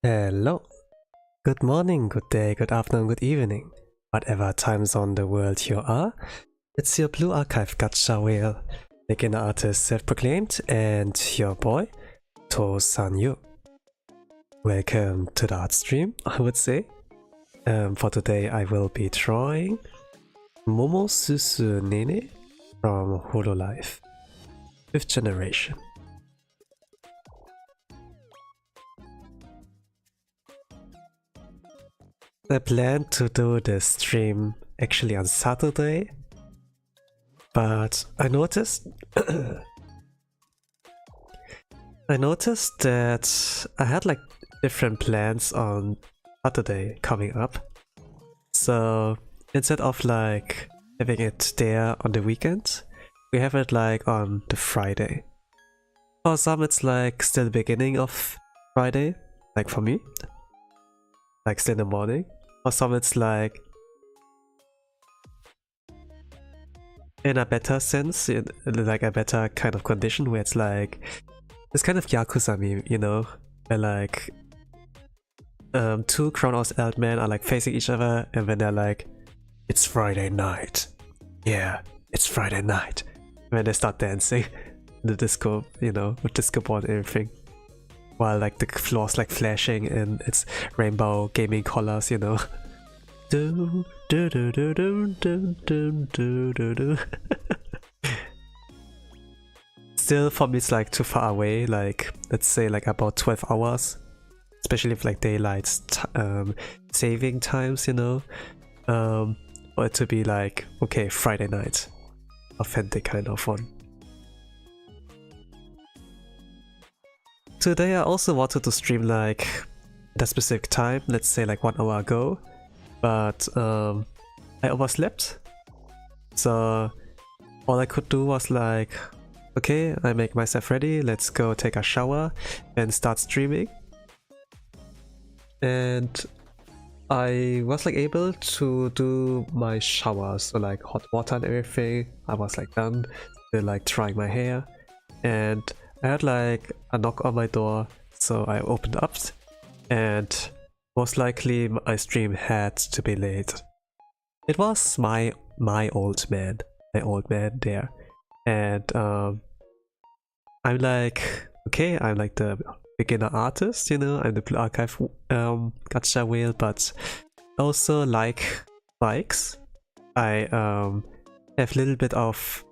Hello, good morning, good day, good afternoon, good evening, whatever time zone in the world you are. It's your Blue Archive Gacha Whale, beginner artist self-proclaimed, and your boy, To-san-yu. Welcome to the art stream, I would say. For today I will be drawing Momosuzu Nene from Hololive, 5th generation. I planned to do the stream actually on Saturday, but I noticed that I had like different plans on Saturday coming up. So instead of like having it there on the weekend, we have it like on the Friday. For some it's like still the beginning of Friday, like for me. Like still in the morning. For some it's like in a better sense, in like a better kind of condition where it's like this kind of Yakuza meme, you know, where like two grown-ass old men are like facing each other and then they're like, it's Friday night. Yeah, it's Friday night. And then they start dancing in the disco, you know, with disco ball and everything. While like the floor's like flashing in its rainbow gaming colors, you know. Do do do do do do do do do do. Still for me it's like too far away, like let's say like about 12 hours. Especially if like daylight saving times, you know. For it to be like, okay, Friday night. Authentic kind of one. Today I also wanted to stream like at a specific time, let's say like 1 hour ago, but I overslept. So all I could do was like, okay, I make myself ready, let's go take a shower and start streaming. And I was like able to do my shower, so like hot water and everything. I was like done, still like drying my hair, and I had like a knock on my door, so I opened up, and most likely my stream had to be late. It was my old man there, and I'm like, okay, I'm like the beginner artist, you know, I'm the Blue Archive Gacha Whale, but also like bikes. I have a little bit of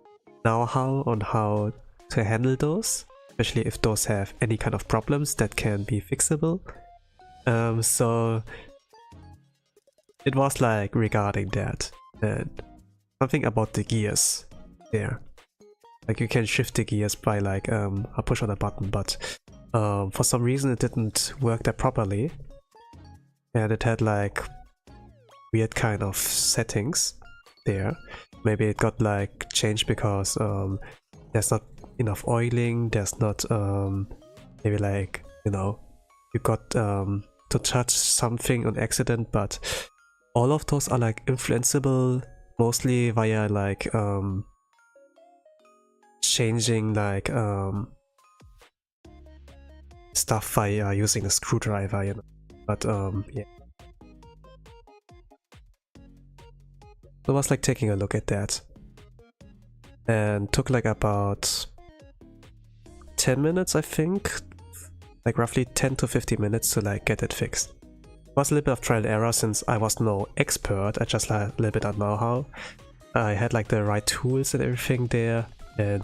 know-how on how to handle those. Especially if those have any kind of problems that can be fixable. So it was like regarding that, and something about the gears there. Like you can shift the gears by like a push on a button, but for some reason it didn't work that properly, and it had like weird kind of settings there. Maybe it got like changed because there's not enough oiling, there's not maybe like, you know, you got to touch something on accident, but all of those are like influenceable mostly via like changing like stuff via using a screwdriver, you know. But yeah, I was like taking a look at that and took like about 10 minutes, I think, like roughly 10 to 15 minutes to like get it fixed. It was a little bit of trial and error since I was no expert, I just had a little bit of know-how. I had like the right tools and everything there, and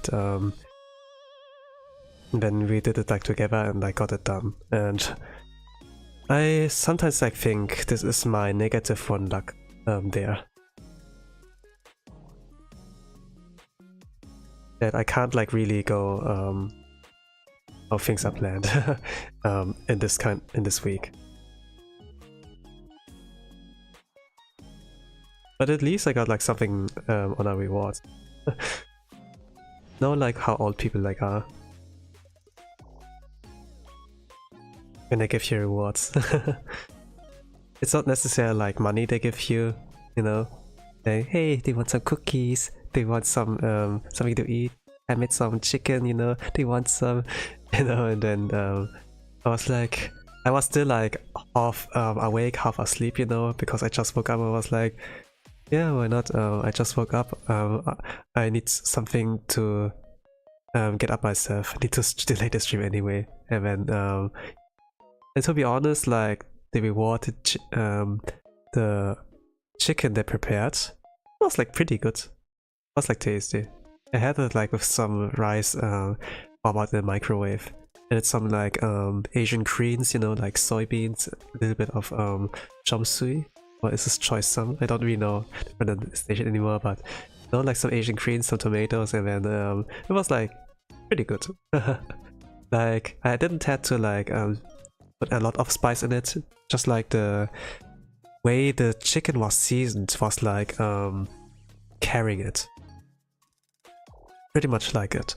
then we did it like together and I got it done. And I sometimes like think this is my negative one luck there. That I can't like really go how things are planned in this week. But at least I got like something on our rewards. Not like how old people like are when they give you rewards. It's not necessarily like money they give you, you know. Like, hey, they want some cookies, they want some something to eat. I made some chicken, you know, they want some, you know, and then I was like, I was still like half awake, half asleep, you know, because I just woke up. I was like, yeah, why not? I just woke up. I need something to get up myself. I need to delay the stream anyway. And then, and to be honest, like the reward, the chicken they prepared was like pretty good. It was like tasty. I had it like with some rice warm out in the microwave. And it's some like Asian greens, you know, like soybeans, a little bit of chop suey. Or is this choy sum? I don't really know the pronunciation anymore, but you know, like some Asian greens, some tomatoes, and then it was like pretty good. Like I didn't have to like put a lot of spice in it. Just like the way the chicken was seasoned was like carrying it. Pretty much like it.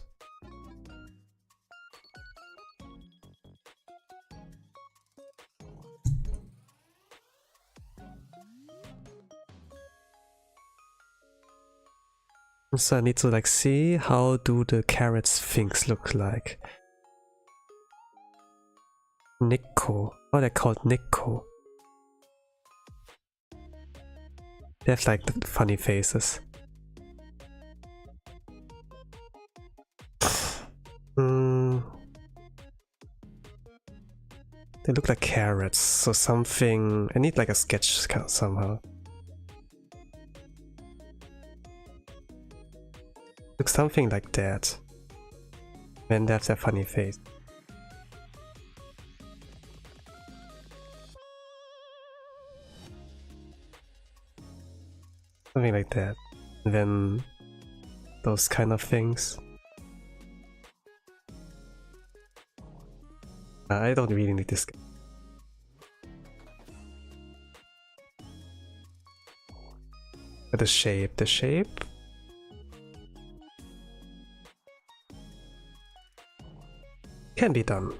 So I need to like see how do the carrots things look like. Nico. Oh, they're called Nico. They have like funny faces. They look like carrots, so something... I need like a sketch somehow. Looks something like that. And they have their funny face. Something like that. And then those kind of things. I don't really need this guy. But the shape can be done,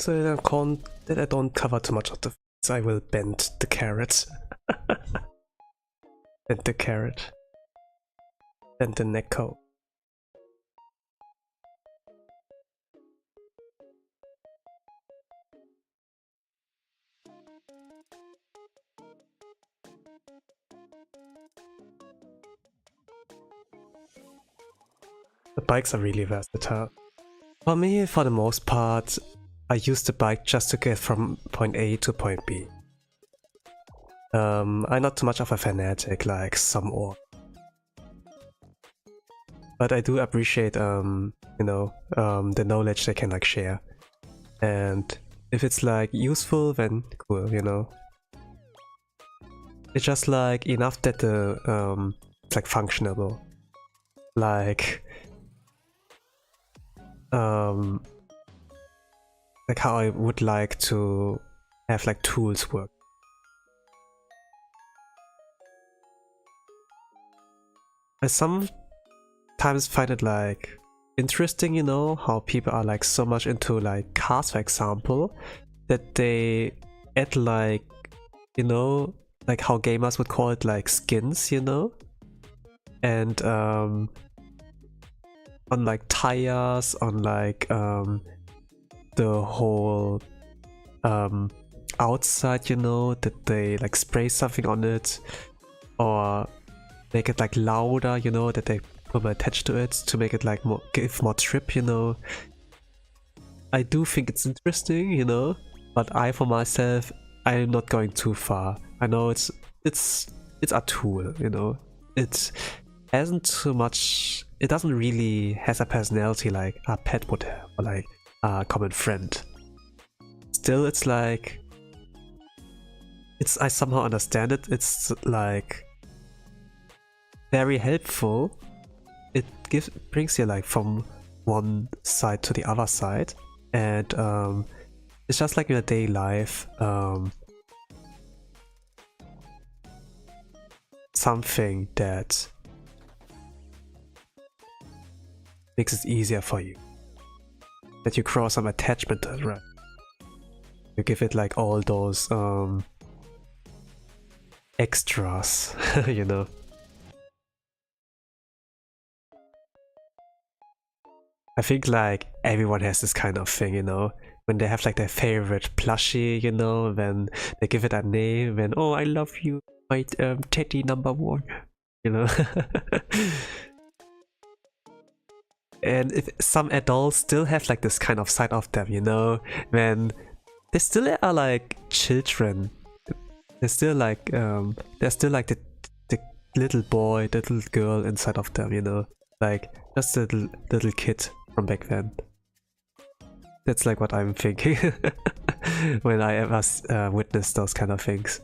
So that I don't cover too much of the face, I will bend the carrot. Bend the carrot. Bend the necko. The bikes are really versatile. For me, for the most part, I use the bike just to get from point A to point B. I'm not too much of a fanatic like some orc. But I do appreciate, you know, the knowledge they can like share. And if it's like useful, then cool, you know. It's just like enough that the it's like functional. Like how I would like to have like tools work. I sometimes find it like interesting, you know, how people are like so much into like cars, for example, that they add like, you know, like how gamers would call it like skins, you know, and on like tires, on like the whole outside, you know, that they like spray something on it or make it like louder, you know, that they put attached to it to make it like more, give more trip, you know. I do think it's interesting, you know, but I for myself, I'm not going too far. I know it's a tool, you know. hasn't too much. It doesn't really has a personality like a pet would have, or like a common friend. Still, it's like I somehow understand it. It's like very helpful. It brings you like from one side to the other side, and it's just like in your daily life. Something that makes it easier for you. That you grow some attachment to it, right? You give it like all those extras, you know. I think like everyone has this kind of thing, you know, when they have like their favorite plushie, you know, then they give it a name, then oh, I love you, my teddy #1, you know. And if some adults still have like this kind of side of them, you know, when they still are like children. They're still like the little boy, the little girl inside of them, you know, like just a little kid from back then. That's like what I'm thinking when I ever witness those kind of things.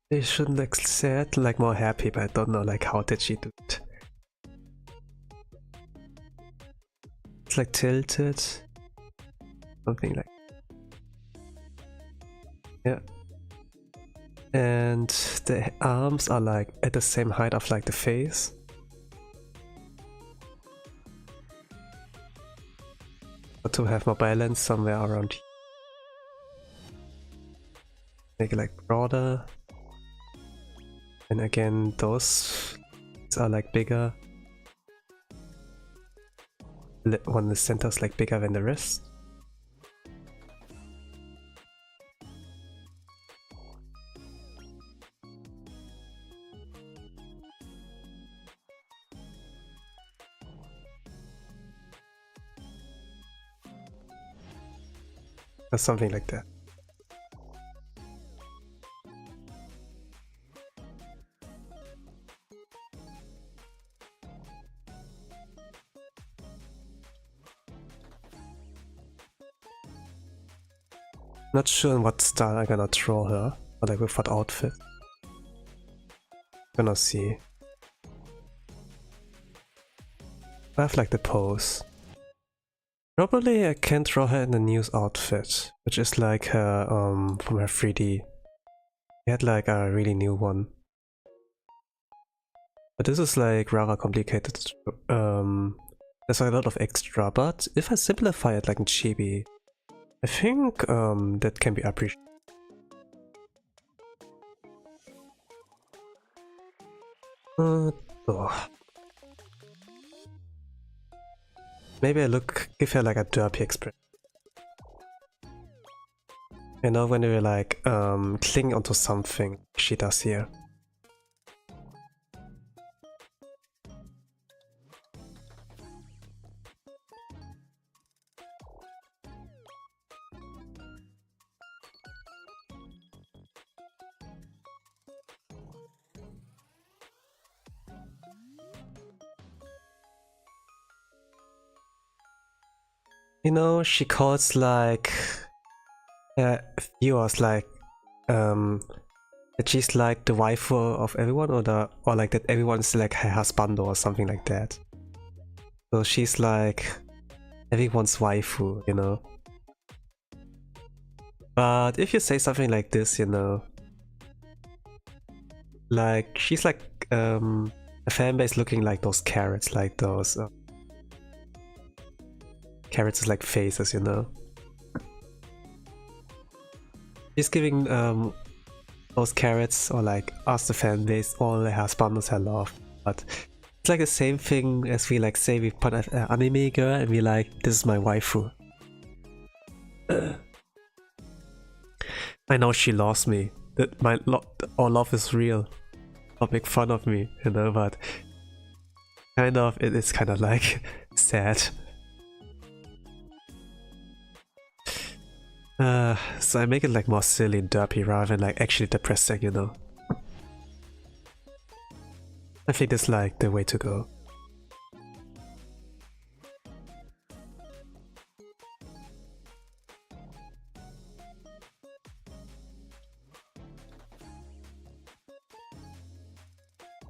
They shouldn't like sad, like more happy, but I don't know like how did she do it. It's like tilted, something like, yeah. And the arms are like at the same height of like the face. But to have more balance somewhere around here. Make it like broader. And again, those are like bigger. One in the center is like bigger than the rest. Or something like that. Not sure in what style I'm gonna draw her, or like with what outfit. Gonna see. I have like the pose. Probably I can draw her in the news outfit, which is like her from her 3D. I had like a really new one. But this is like rather complicated. There's a lot of extra, but if I simplify it like in Chibi, I think that can be appreciated. Oh. Maybe I give her like a derpy expression. You know, when you like cling onto something, she does here. You know, she calls like viewers like that she's like the waifu of everyone, or like that everyone's like her husband or something like that. So she's like everyone's waifu, you know. But if you say something like this, you know, like she's like a fanbase looking like those carrots, like those carrots is like faces, you know. She's giving those carrots or like ask the fan base all the house bundles I love. But it's like the same thing as we like say we put an anime girl and we like, this is my waifu. I know she loves me. That our love is real. Don't make fun of me, you know, but kind of it is kind of like sad. So I make it like more silly and derpy rather than like actually depressing, you know. I think it's like the way to go.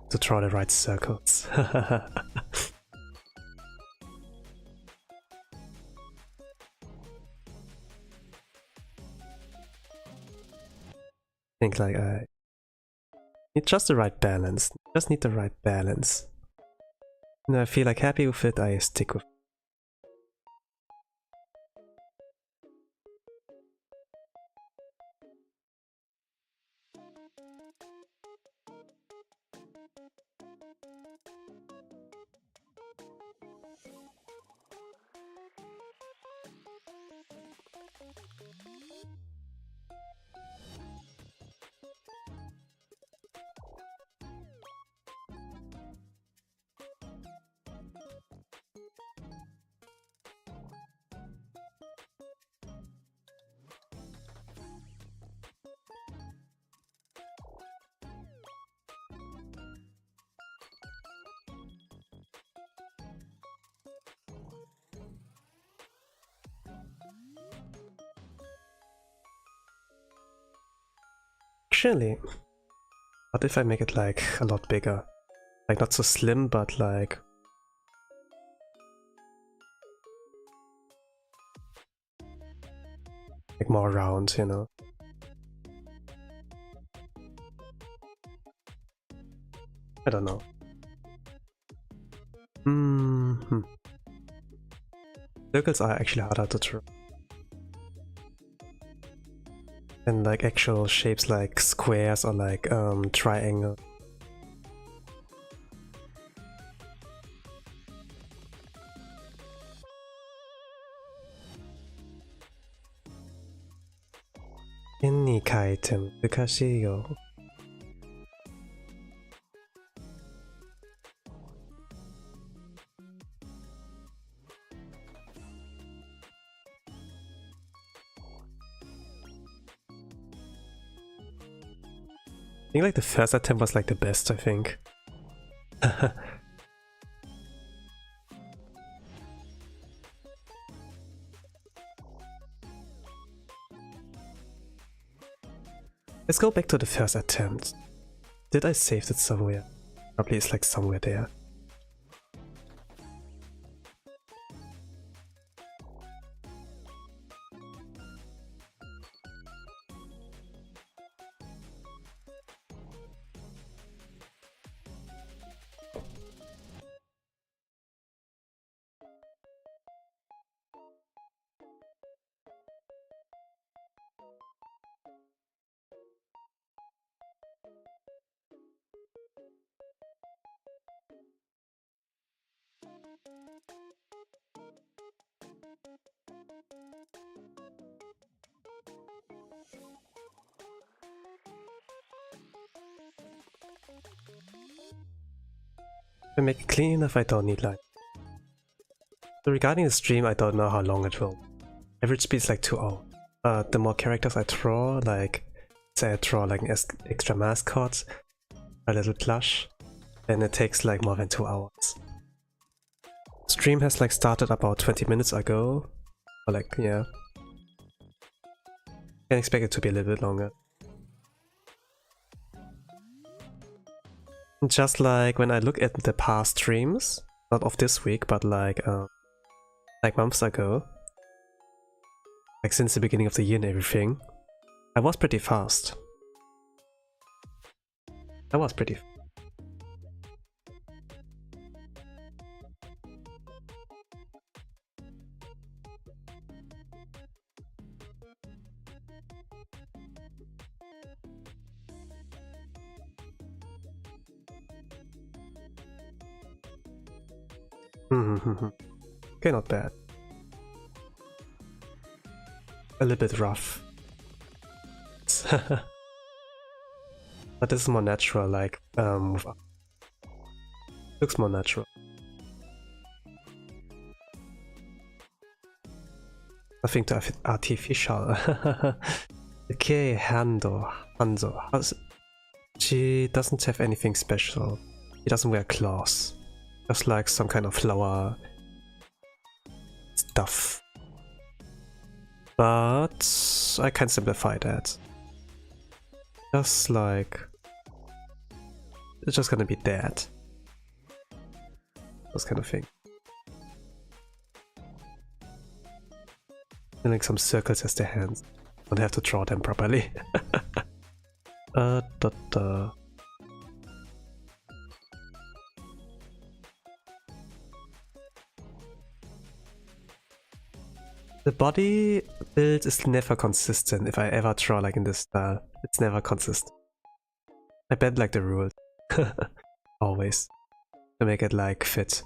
To draw the right circles. I think like I need just the right balance. Just need the right balance. And I feel like happy with it, I stick with it. Actually, what if I make it like a lot bigger? Like not so slim, but like more round, you know? I don't know. Circles are actually harder to draw. And like actual shapes like squares or like triangle. I think like the first attempt was like the best, I think. Let's go back to the first attempt. Did I save it somewhere? Probably it's like somewhere there. If I make it clean enough, I don't need light. So regarding the stream, I don't know how long it will. Average speed is like 2 hours. The more characters I draw, like say I draw like an extra mascot, a little plush, then it takes like more than 2 hours. Stream has like started about 20 minutes ago, or like, yeah. Can expect it to be a little bit longer. Just like when I look at the past streams, not of this week, but like months ago, like since the beginning of the year and everything, I was pretty fast. I was pretty. Okay, not bad. A little bit rough. But this is more natural, like, looks more natural. Nothing too artificial. Okay, Hanzo. She doesn't have anything special. She doesn't wear claws. Just like some kind of flower stuff. But I can simplify that. Just like... it's just gonna be dead. This kind of thing. And like some circles as their hands. Don't have to draw them properly. The body build is never consistent. If I ever draw like in this style, it's never consistent. I bend like the rules. Always. To make it like fit.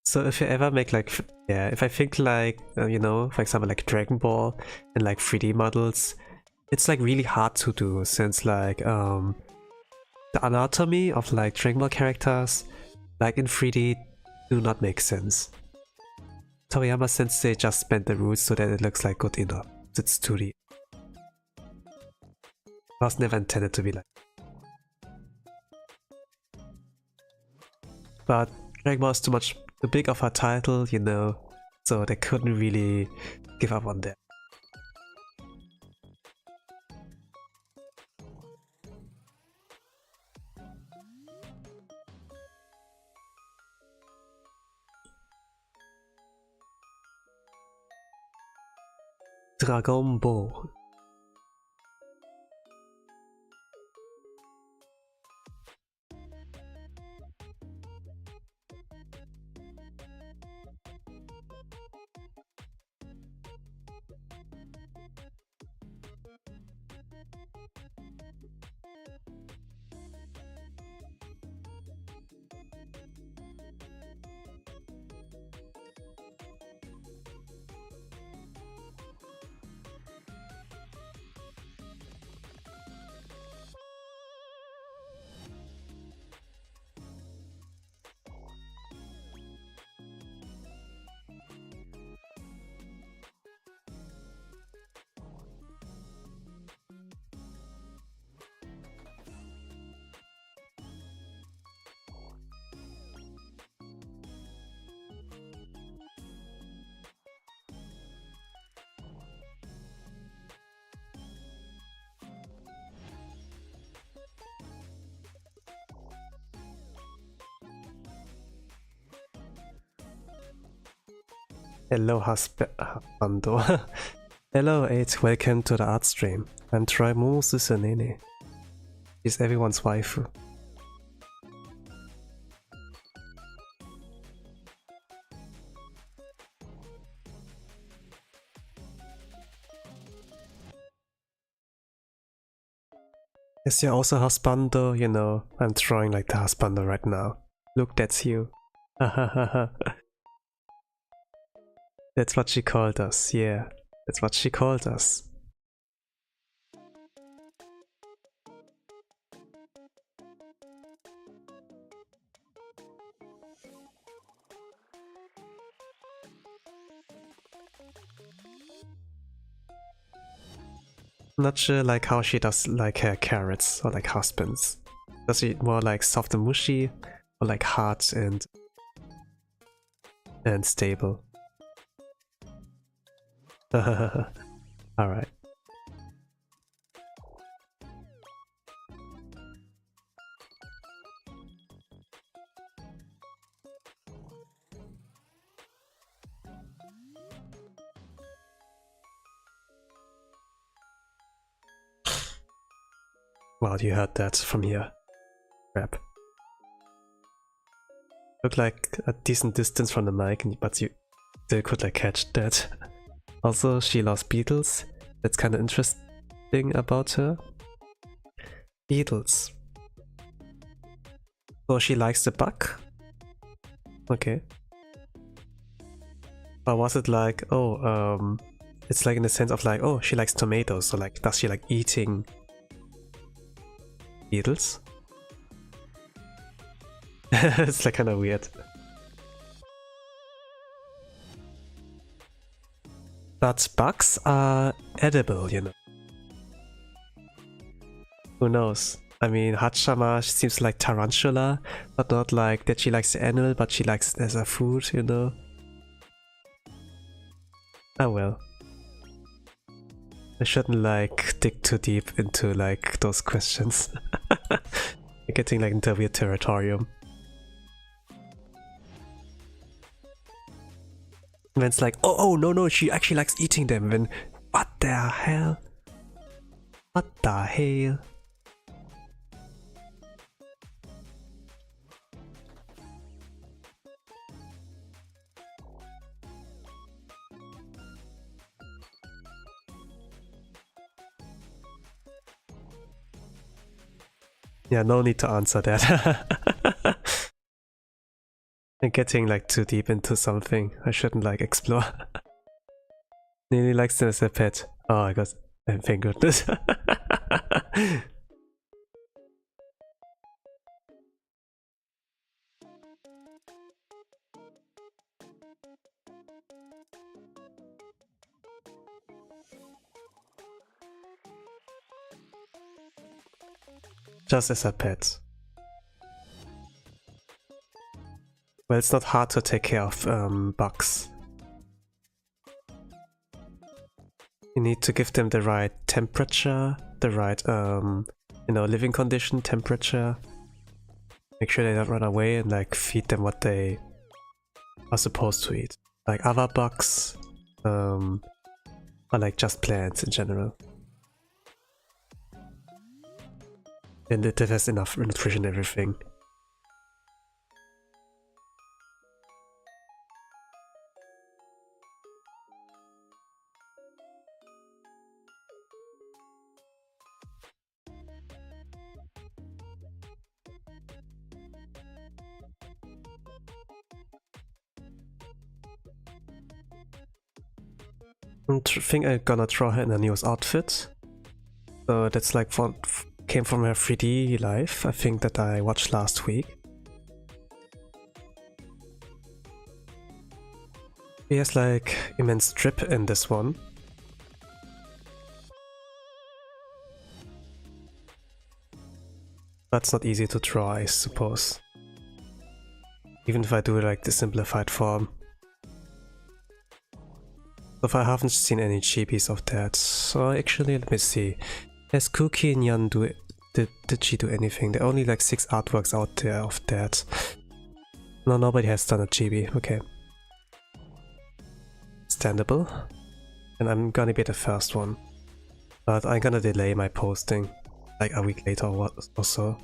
So if you ever make like, yeah, if I think like, you know, for example like Dragon Ball and like 3D models, it's like really hard to do since like the anatomy of like Dragon Ball characters like in 3D do not make sense. Toriyama sensei just bent the rules so that it looks like good enough. It's 2D. It was never intended to be like. But Dragon Ball is too big of a title, you know, so they couldn't really give up on that. Dragon Ball. Hello husbando. Hello 8, welcome to the art stream. I'm Waifu Momosuzu Nene. She's everyone's waifu. Is you're also husbando? You know, I'm drawing like the husbando right now. Look, that's you. That's what she called us, yeah. That's what she called us. Not sure like how she does like her carrots or like husbands. Does she more like soft and mushy or like hard and stable? Alright. Wow, you heard that from here. Crap. Looked like a decent distance from the mic, but you still could like catch that. Also, she loves beetles. That's kind of interesting about her. Beetles. So she likes the bug? Okay. Or was it like, oh, it's like in the sense of like, oh, she likes tomatoes, so like, does she like eating beetles? It's like kind of weird. But bugs are edible, you know. Who knows? I mean, Hachama seems like tarantula, but not like that she likes the animal, but she likes it as a food, you know. Oh well. I shouldn't like dig too deep into like those questions. You're getting like into weird territorium. And it's like, oh no, she actually likes eating them. When what the hell? What the hell? Yeah, no need to answer that. I'm getting like too deep into something. I shouldn't like explore. Nene likes them as a pet. Oh, I got. Thank goodness. Just as a pet. Well, it's not hard to take care of bugs. You need to give them the right temperature, the right, you know, living condition, temperature. Make sure they don't run away and like feed them what they are supposed to eat. Like other bugs, or like just plants in general. And it has enough nutrition and everything. I think I'm gonna draw her in a newest outfit. So that's like came from her 3D live, I think that I watched last week. He has like immense drip in this one. That's not easy to draw, I suppose. Even if I do like the simplified form. So far I haven't seen any chibis of that. So actually, let me see. Has Kuki and Yan did she do anything? There are only like 6 artworks out there of that. No, nobody has done a chibi. Okay. Standable. And I'm gonna be the first one. But I'm gonna delay my posting. Like a week later or so.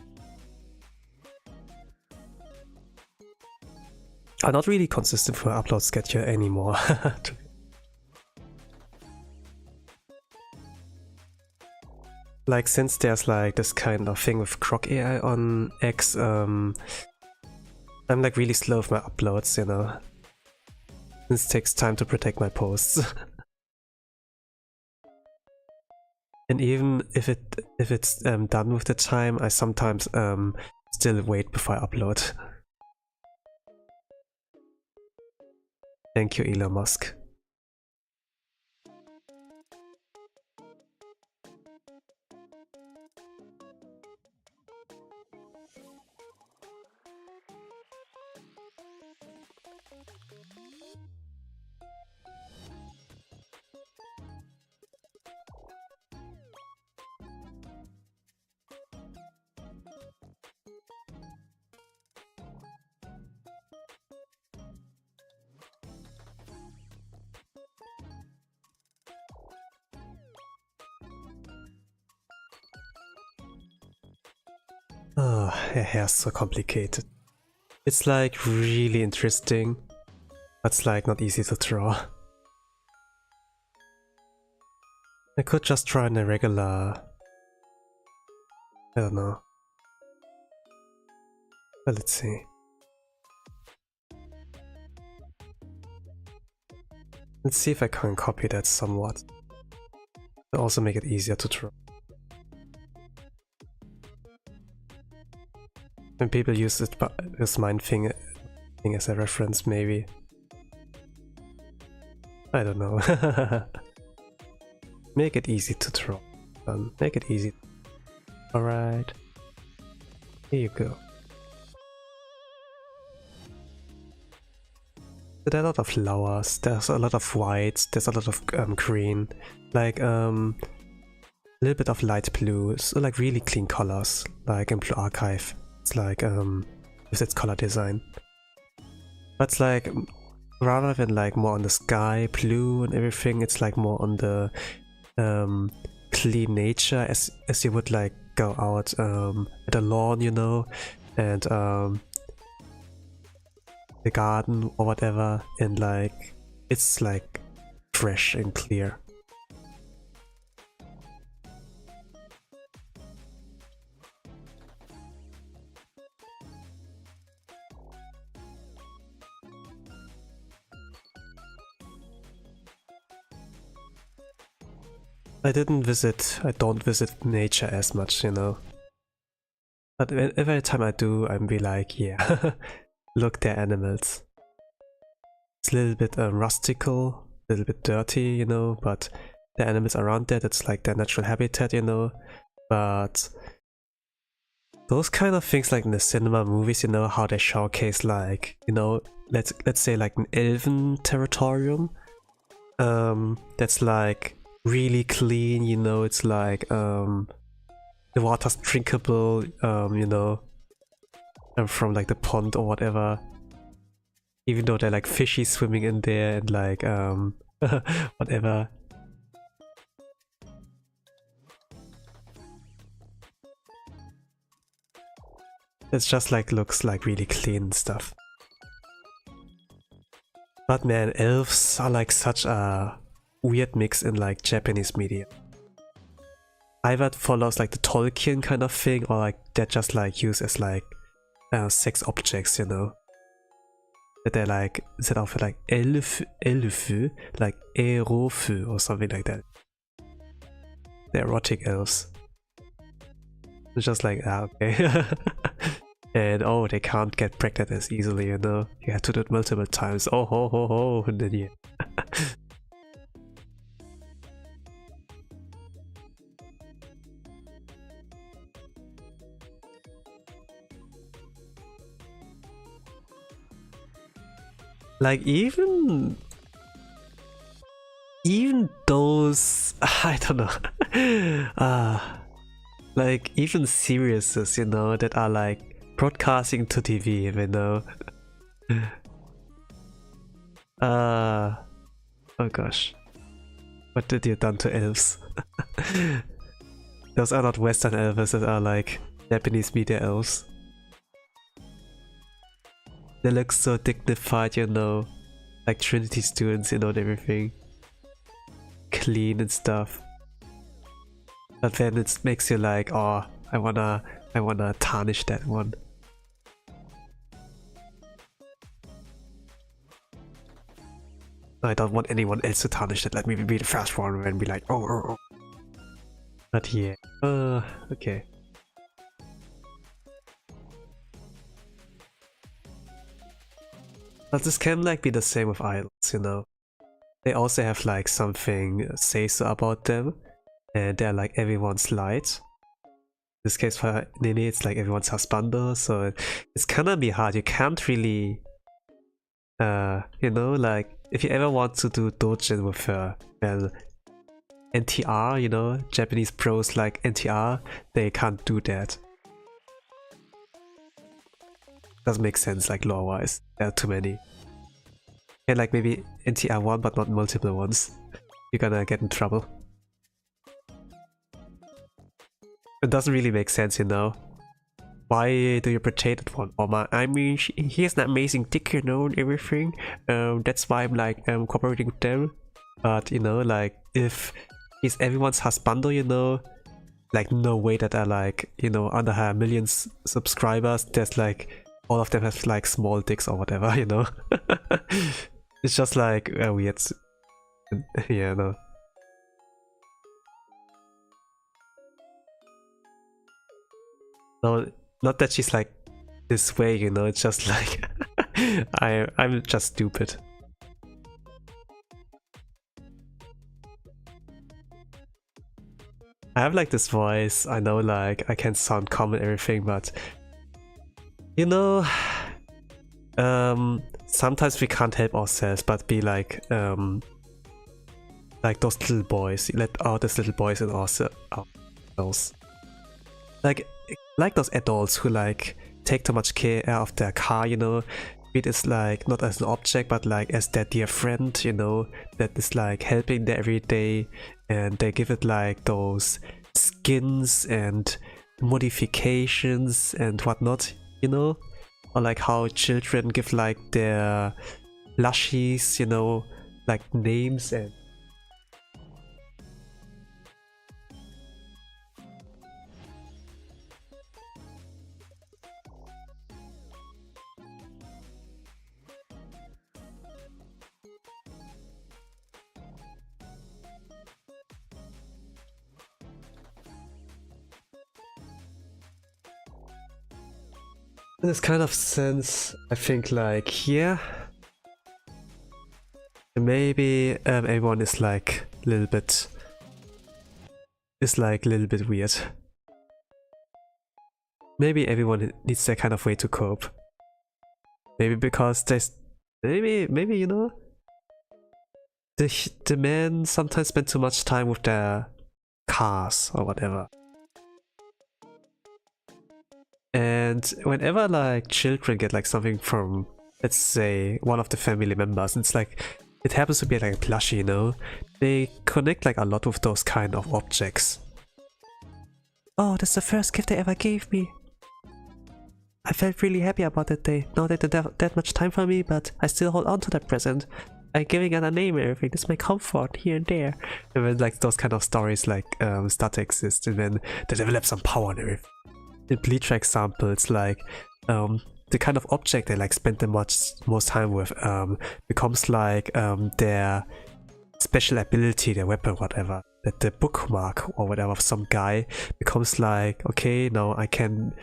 I'm not really consistent for my upload schedule anymore. Like, since there's like this kind of thing with Croc AI on X, I'm like really slow with my uploads, you know. This takes time to protect my posts. And even if it's done with the time, I sometimes still wait before I upload. Thank you, Elon Musk. Oh, her hair's so complicated. It's like really interesting, but it's like not easy to draw. I could just draw in a regular... I don't know. But let's see. Let's see if I can copy that somewhat. To also make it easier to draw. When people use it, this mind thing as a reference, maybe. I don't know. Make it easy to draw. Make it easy. Alright. Here you go. There are a lot of flowers, there's a lot of white, there's a lot of green, like a little bit of light blue, so like really clean colors, like in Blue Archive. It's like with its color design. But it's like rather than like more on the sky blue and everything, it's like more on the clean nature as you would like go out at a lawn, you know, and the garden or whatever, and like it's like fresh and clear. I don't visit nature as much, you know. But every time I do, I'm be like, yeah, look, they're animals. It's a little bit rustical, a little bit dirty, you know, but the animals around there, that's like their natural habitat, you know. But those kind of things, like in the cinema movies, you know, how they showcase, like, you know, let's say like an elven territorium. That's like really clean, you know, it's like the water's drinkable, you know, from like the pond or whatever, even though they're like fishies swimming in there and like whatever. It's just like looks like really clean and stuff. But man, elves are like such a weird mix in like Japanese media. Either it follows like the Tolkien kind of thing, or like they're just like used as like sex objects, you know. That they're like, instead of like elfu, like erofu or something like that. The erotic elves. It's just like, okay. And oh, they can't get pregnant as easily, you know. You have to do it multiple times. Oh ho ho ho, and then yeah. Like even those, I don't know, like even seriouses, you know, that are like broadcasting to TV, you know. Oh gosh, what did you done to elves? Those are not Western elves, that are like Japanese media elves. They look so dignified, you know, like Trinity students, you know, and everything. Clean and stuff. But then it makes you like, oh, I wanna tarnish that one. I don't want anyone else to tarnish it. Let me be the first one and be like, oh. But yeah, okay. But this can like be the same with idols, you know. They also have like something say so about them, and they're like everyone's light. In this case for Nene, it's like everyone's husbando, so it's gonna be hard. You can't really, you know, like if you ever want to do dojin with her, well, NTR, you know, Japanese pros like NTR, they can't do that. Doesn't make sense, like lore-wise. There are too many. And like maybe NTR one, but not multiple ones. You're gonna get in trouble. It doesn't really make sense, you know. Why do you portray that one? I mean, he has an amazing dick, you know, and everything. That's why I'm like cooperating with them. But you know, like if he's everyone's husbando, you know, like no way that I like, you know, under her millions subscribers, there's like all of them have like small dicks or whatever, you know. It's just like weird. Yeah, no. No, not that she's like this way, you know. It's just like I'm just stupid. I have like this voice. I know like I can sound calm and everything, but you know, sometimes we can't help ourselves but be like those little boys. Let out those little boys in ourselves. Like those adults who like take too much care of their car, you know. It is like not as an object but like as their dear friend, you know, that is like helping them every day, and they give it like those skins and modifications and whatnot, you know. Or like how children give like their plushies, you know, like names and in this kind of sense, I think like, yeah, maybe everyone is like a little bit weird. Maybe everyone needs that kind of way to cope. Maybe because there's maybe you know, the men sometimes spend too much time with their cars or whatever. And whenever like children get like something from, let's say, one of the family members, it's like it happens to be like a plushie, you know, they connect like a lot with those kind of objects. Oh, that's the first gift they ever gave me. I felt really happy about that day. Now that they don't have that much time for me, but I still hold on to that present. I'm giving it a name and everything. This is my comfort here and there. And then like those kind of stories like start to exist, and then they develop some power and everything. In Bleach, for example, it's like the kind of object they like spend the most time with becomes like their special ability, their weapon, whatever. That the bookmark or whatever of some guy becomes like, okay, now I can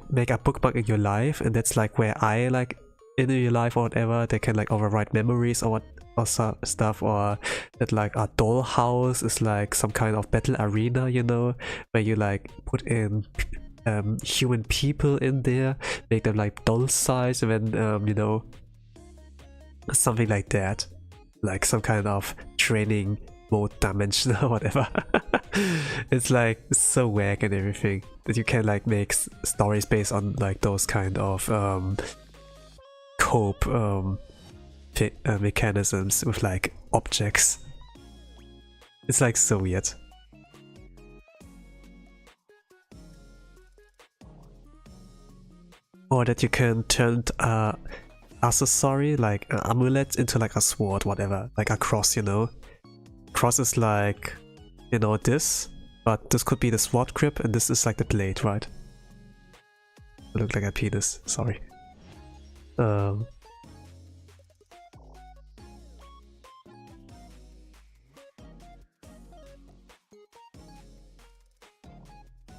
make a bookmark in your life, and that's like where I like in your life or whatever. They can like overwrite memories or what or stuff, or that like a dollhouse is like some kind of battle arena, you know, where you like put in human people in there, make them like doll size, and then you know, something like that, like some kind of training mode dimension or whatever. It's like so wack and everything that you can like make stories based on like those kind of cope mechanisms with like objects. It's like so weird. Or that you can turn accessory like an amulet into like a sword, whatever, like a cross, you know. Cross is like, you know, this, but this could be the sword grip, and this is like the blade, right? It looked like a penis, sorry.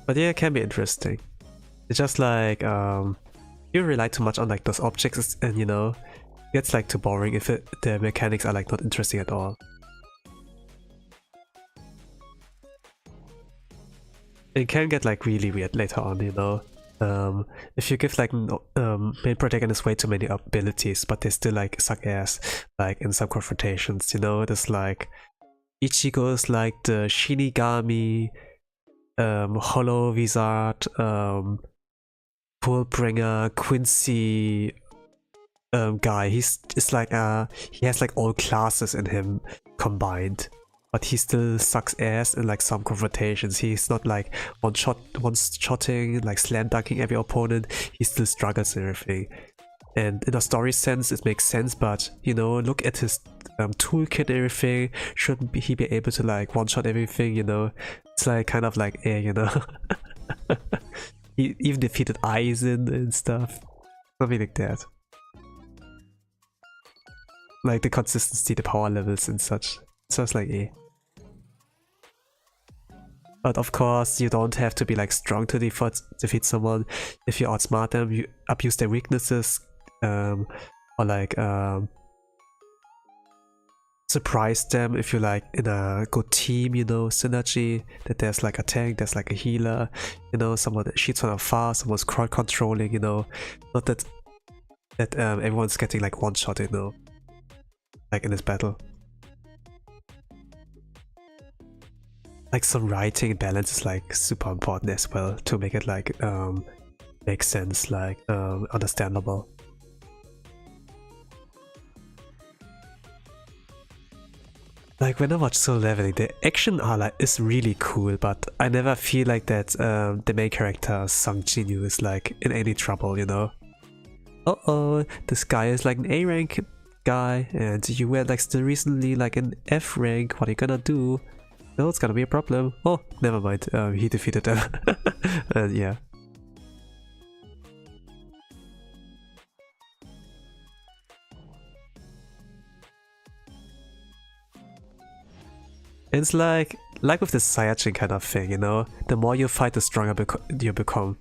But yeah, it can be interesting. It's just like you rely too much on like those objects, and you know, it gets like too boring if the mechanics are like not interesting at all. It can get like really weird later on, you know. If you give like main protagonist way too many abilities, but they still like suck ass, like in some confrontations, you know. There's like Ichigo is like the Shinigami, Hollow Wizard, Fullbringer, Quincy guy. It's like he has like all classes in him combined, but he still sucks ass in like some confrontations. He's not like one-shotting, like slam dunking every opponent. He still struggles and everything. And in a story sense, it makes sense, but you know, look at his toolkit and everything. Shouldn't he be able to like one-shot everything, you know? It's like kind of like, you know. he even defeated Aizen and stuff. Something like that. Like the consistency, the power levels and such. So it's like, eh. But of course, you don't have to be like strong to defeat someone. If you outsmart them, you abuse their weaknesses, or like surprise them if you're like in a good team, you know, synergy, that there's like a tank, there's like a healer, you know, someone that shoots from afar, someone's crowd controlling, you know, not that everyone's getting like one shot, you know, like in this battle. Like some writing balance is like super important as well to make it like make sense, like understandable. Like when I watch Solo Leveling, the action is really cool, but I never feel like that the main character Sung Jinwoo is like in any trouble, you know. Uh-oh, this guy is like an A rank guy and you were like still recently like an F rank, what are you gonna do? No, it's gonna be a problem. Oh, never mind, he defeated them. Yeah. It's like with the Saiyajin kind of thing, you know? The more you fight, the stronger you become.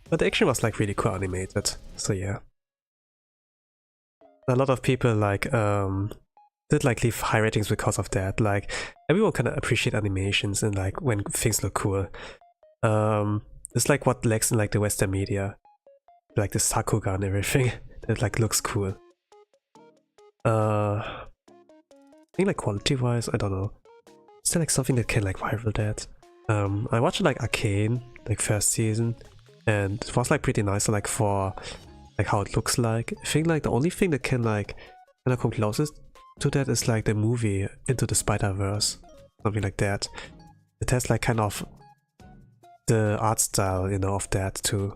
But the action was like really cool animated, so yeah. A lot of people like did like leave high ratings because of that. Like everyone kind of appreciate animations and like when things look cool. It's like what lacks in like the Western media, like the Sakuga and everything. That like looks cool. I think like quality wise, I don't know. Is there like something that can like rival that? I watched like Arcane, like first season, and it was like pretty nice like for like how it looks like. I think like the only thing that can like kind of come closest to that is like the movie Into the Spider-Verse, something like that. It has like kind of the art style, you know, of that too.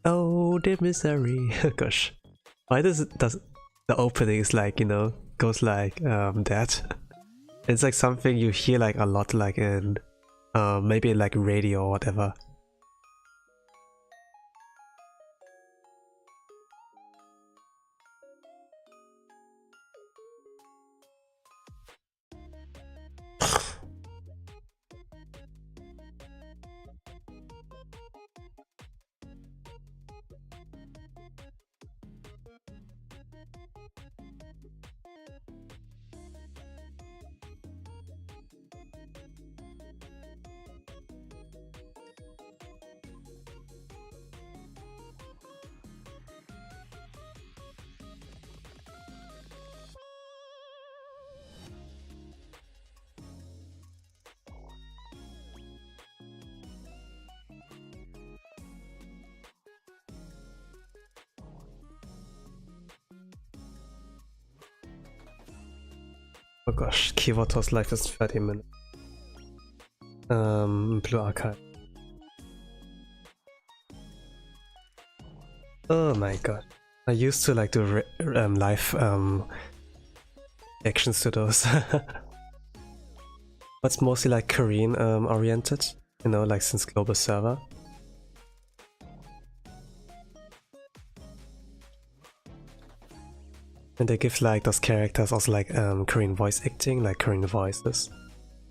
Oh, the misery. Gosh, why does the opening is like, you know, goes like that? It's like something you hear like a lot, like in maybe like radio or whatever. Oh gosh, Kiwato's life is 30 minutes. Blue Archive. Oh my god. I used to like do live actions to those. But it's mostly like Korean oriented, you know, like since global server. And they give like those characters also like Korean voice acting, like Korean voices.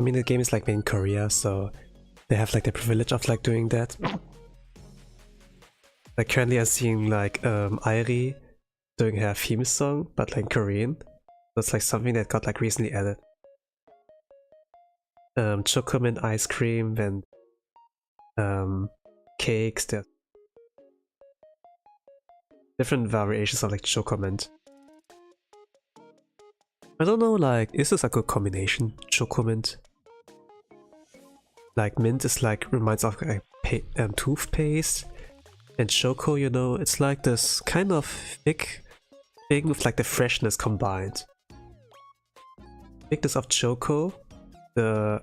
I mean the game is like made in Korea, so they have like the privilege of like doing that. Like currently I'm seeing like Airi doing her theme song, but like Korean. That's like something that got like recently added. Chocolate ice cream and cakes, there's different variations of like chocolate. I don't know, like, is this a good combination? Chocomint. Like, mint is like, reminds of like toothpaste. And choco, you know, it's like this kind of thick thing with like the freshness combined. Thickness of choco, the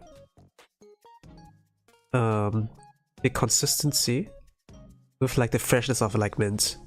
consistency with like the freshness of like mint.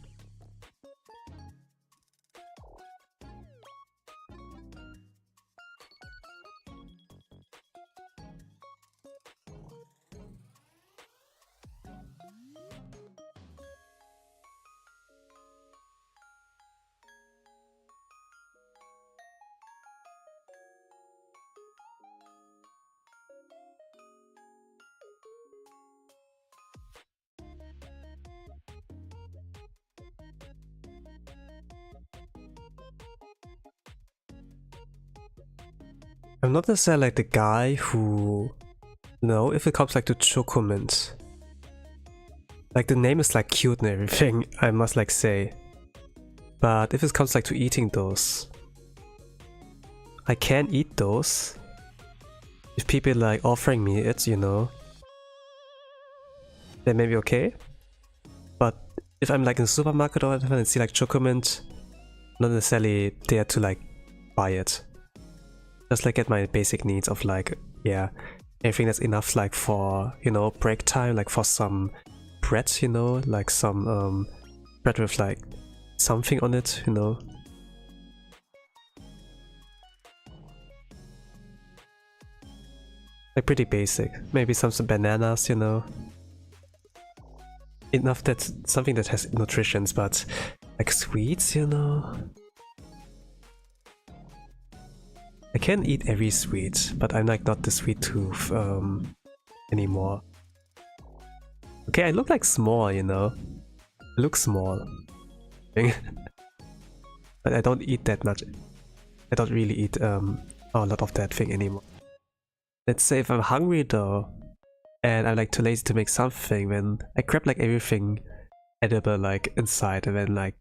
I'm not necessarily like the guy who, no, if it comes like to chocomint, like the name is like cute and everything, I must like say, but if it comes like to eating those, I can eat those if people like offering me it, you know, then maybe okay. But if I'm like in the supermarket or whatever and see like chocomint, not necessarily there to like buy it. Just like get my basic needs of like, yeah, everything that's enough like for, you know, break time, like for some bread, you know, like some bread with like something on it, you know. Like pretty basic. Maybe some bananas, you know. Enough that's something that has nutritions, but like sweets, you know. I can eat every sweet, but I'm like not the sweet tooth anymore. Okay, I look like small, you know. I look small. But I don't eat that much. I don't really eat a lot of that thing anymore. Let's say if I'm hungry though, and I'm like too lazy to make something, then I grab like everything edible like inside and then like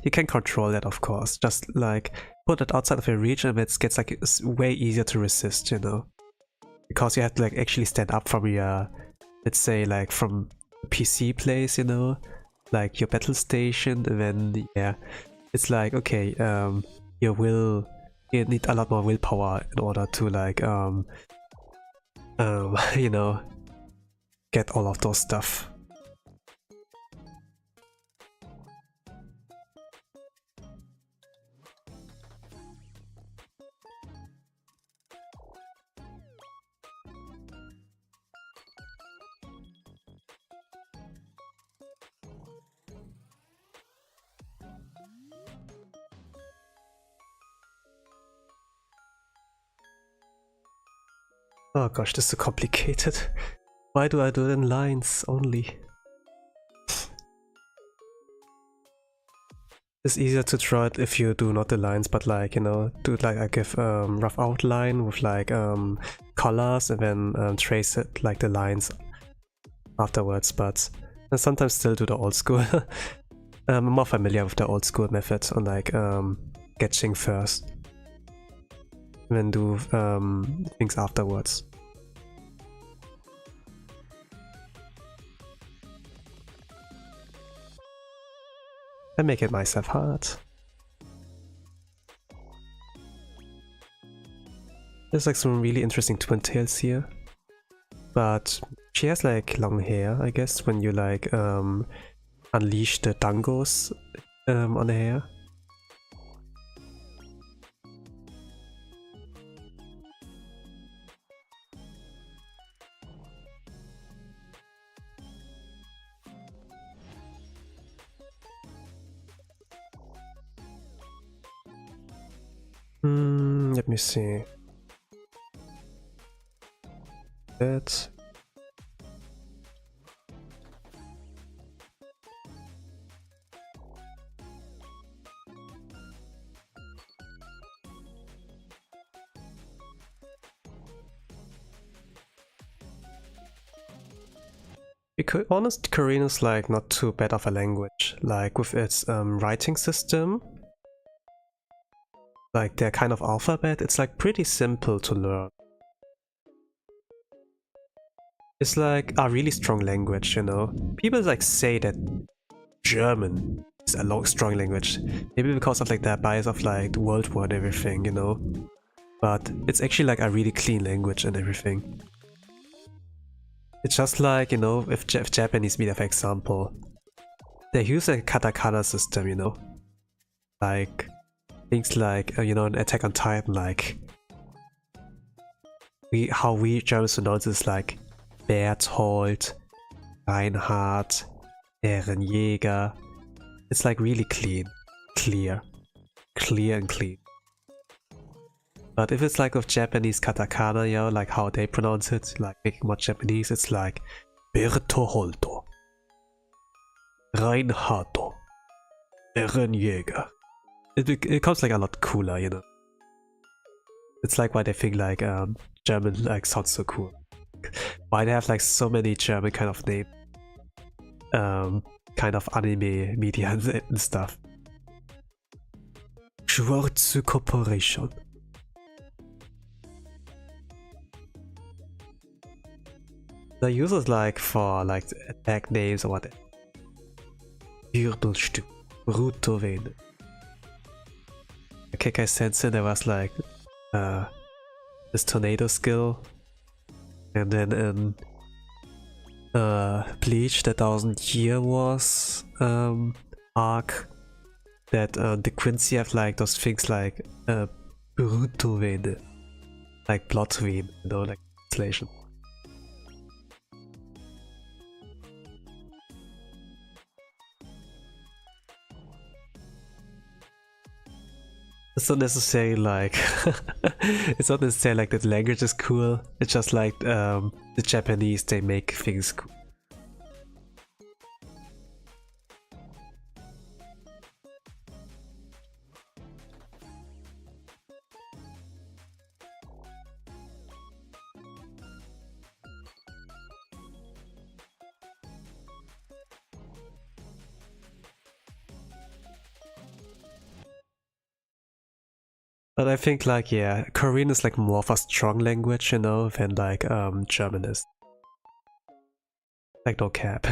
you can control that, of course. Just like put it outside of your reach and it gets like it's way easier to resist, you know, because you have to like actually stand up from your, let's say like from the PC place, you know, like your battle station, and then yeah, it's like okay, you need a lot more willpower in order to like you know, get all of those stuff. Oh gosh, this is so complicated. Why do I do it in lines only? It's easier to draw it if you do not the lines, but like, you know, do it like I give rough outline with like colors and then trace it like the lines afterwards, but I sometimes still do the old school. I'm more familiar with the old school method on like sketching first and then do things afterwards. I make it myself hard. There's like some really interesting twin tails here, but she has like long hair, I guess, when you like unleash the dangos on the hair. Let me see. That. Because honest, Korean is like not too bad of a language. Like with its writing system, like their kind of alphabet, it's like pretty simple to learn. It's like a really strong language, you know. People like say that German it's a long, strong language. Maybe because of like that bias of like the World War and everything, you know. But it's actually like a really clean language and everything. It's just like, you know, if Japanese media, for example, they use a katakana system, you know. Like things like, you know, an Attack on Titan, like how we Germans pronounce is like Berthold, Reinhard, Ehrenjäger. It's like really clean, clear and clean. But if it's like with Japanese katakana, you know, like how they pronounce it, like making more Japanese, it's like Bertoldo, Reinhardo, Ehrenjäger. It becomes like a lot cooler, you know. It's like why they think like German like sounds so cool. Why they have like so many German kind of name, kind of anime media and stuff. Schwarze Corporation. They use it like for like attack names or whatever. Wirbelstück, Brutovene. Kekai Sensei, there was like this tornado skill, and then in Bleach, the 1000-Year Wars arc, that the Quincy have like those things like Brutovene, like blood vein, you know, like translation. It's not necessarily like it's not necessarily like that the language is cool. It's just like the Japanese, they make things cool. But I think like, yeah, Korean is like more of a strong language, you know, than like German is. Like no cap.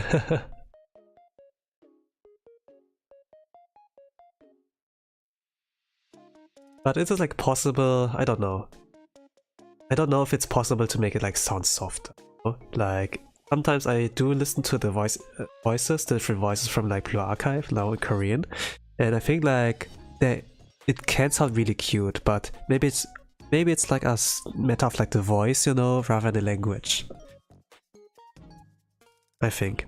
But is it like possible? I don't know. I don't know if it's possible to make it like sound softer. You know? Like sometimes I do listen to the voices, the different voices from like Blue Archive now in Korean, and I think like it can sound really cute, but maybe it's like a matter of like the voice, you know, rather than the language. I think.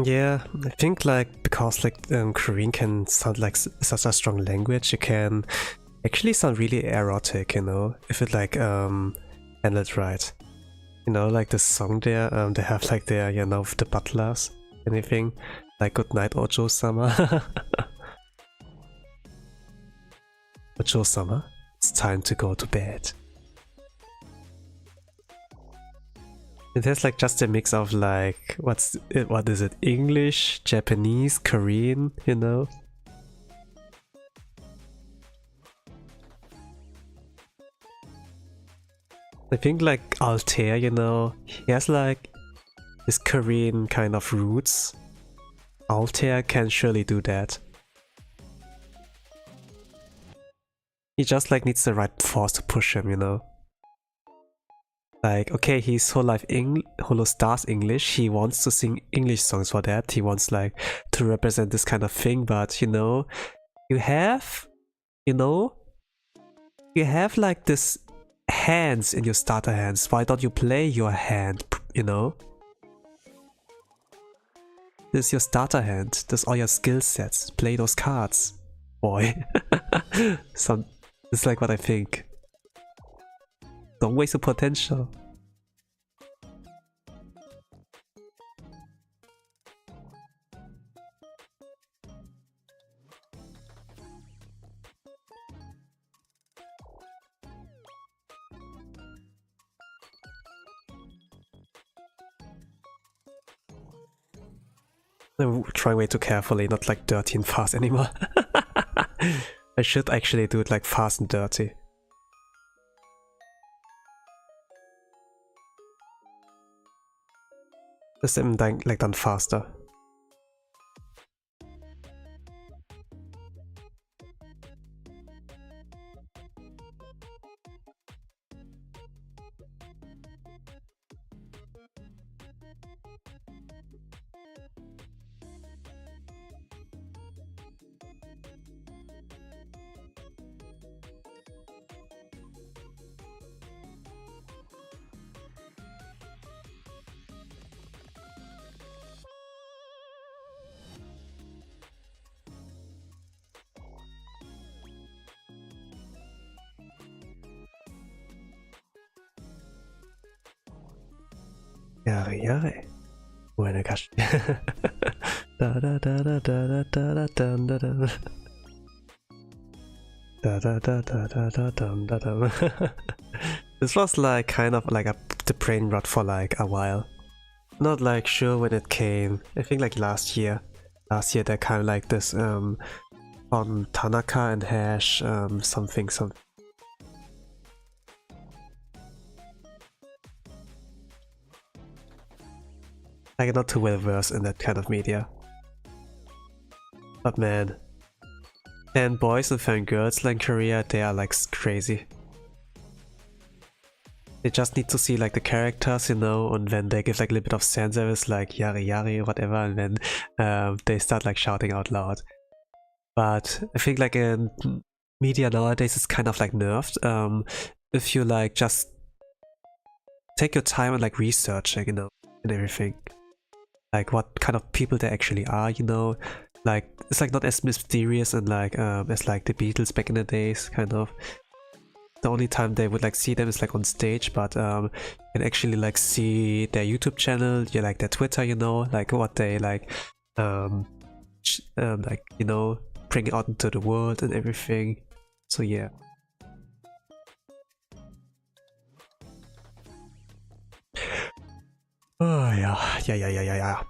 Yeah, I think like because like Korean can sound like such a strong language, it can actually sound really erotic, you know, if it like handled right. You know, like the song there, they have like their, you know, the butlers, anything like "Good night, Ojo-sama." Ojo-sama, it's time to go to bed. It has like just a mix of like what is it? English, Japanese, Korean, you know? I think like Altair, you know, he has like his Korean kind of roots. Altair can surely do that. He just like needs the right force to push him, you know? Like, okay, he's Holo Stars English. He wants to sing English songs for that. He wants like to represent this kind of thing. But you know, you have, you know, you have like this hands in your starter hands. Why don't you play your hand? You know, this is your starter hand. This are your skill sets. Play those cards, boy. It's like what I think. Don't waste your potential. I'm trying way too carefully, not like dirty and fast anymore. I should actually do it like fast and dirty. Just like done faster. Yare yare. Buena gosh. Da da da da da da da da da da. Da da da da da da da da. This was like kind of like the brain rot for like a while. Not like sure when it came. I think like last year. Last year they kind of like this on Tanaka and Hash something. Like not too well versed in that kind of media. But man. And boys and fan girls like in Korea, they are like crazy. They just need to see like the characters, you know, and then they give like a little bit of fan service like yari yari or whatever, and then they start like shouting out loud. But I think like in media nowadays it's kind of like nerfed. If you like just take your time and like research, like, you know, and everything. Like what kind of people they actually are, you know. Like it's like not as mysterious and like as like the Beatles back in the days, kind of. The only time they would like see them is like on stage, but you can actually like see their YouTube channel, you like their Twitter, you know, like what they like like, you know, bring out into the world and everything. So yeah. Oh yeah.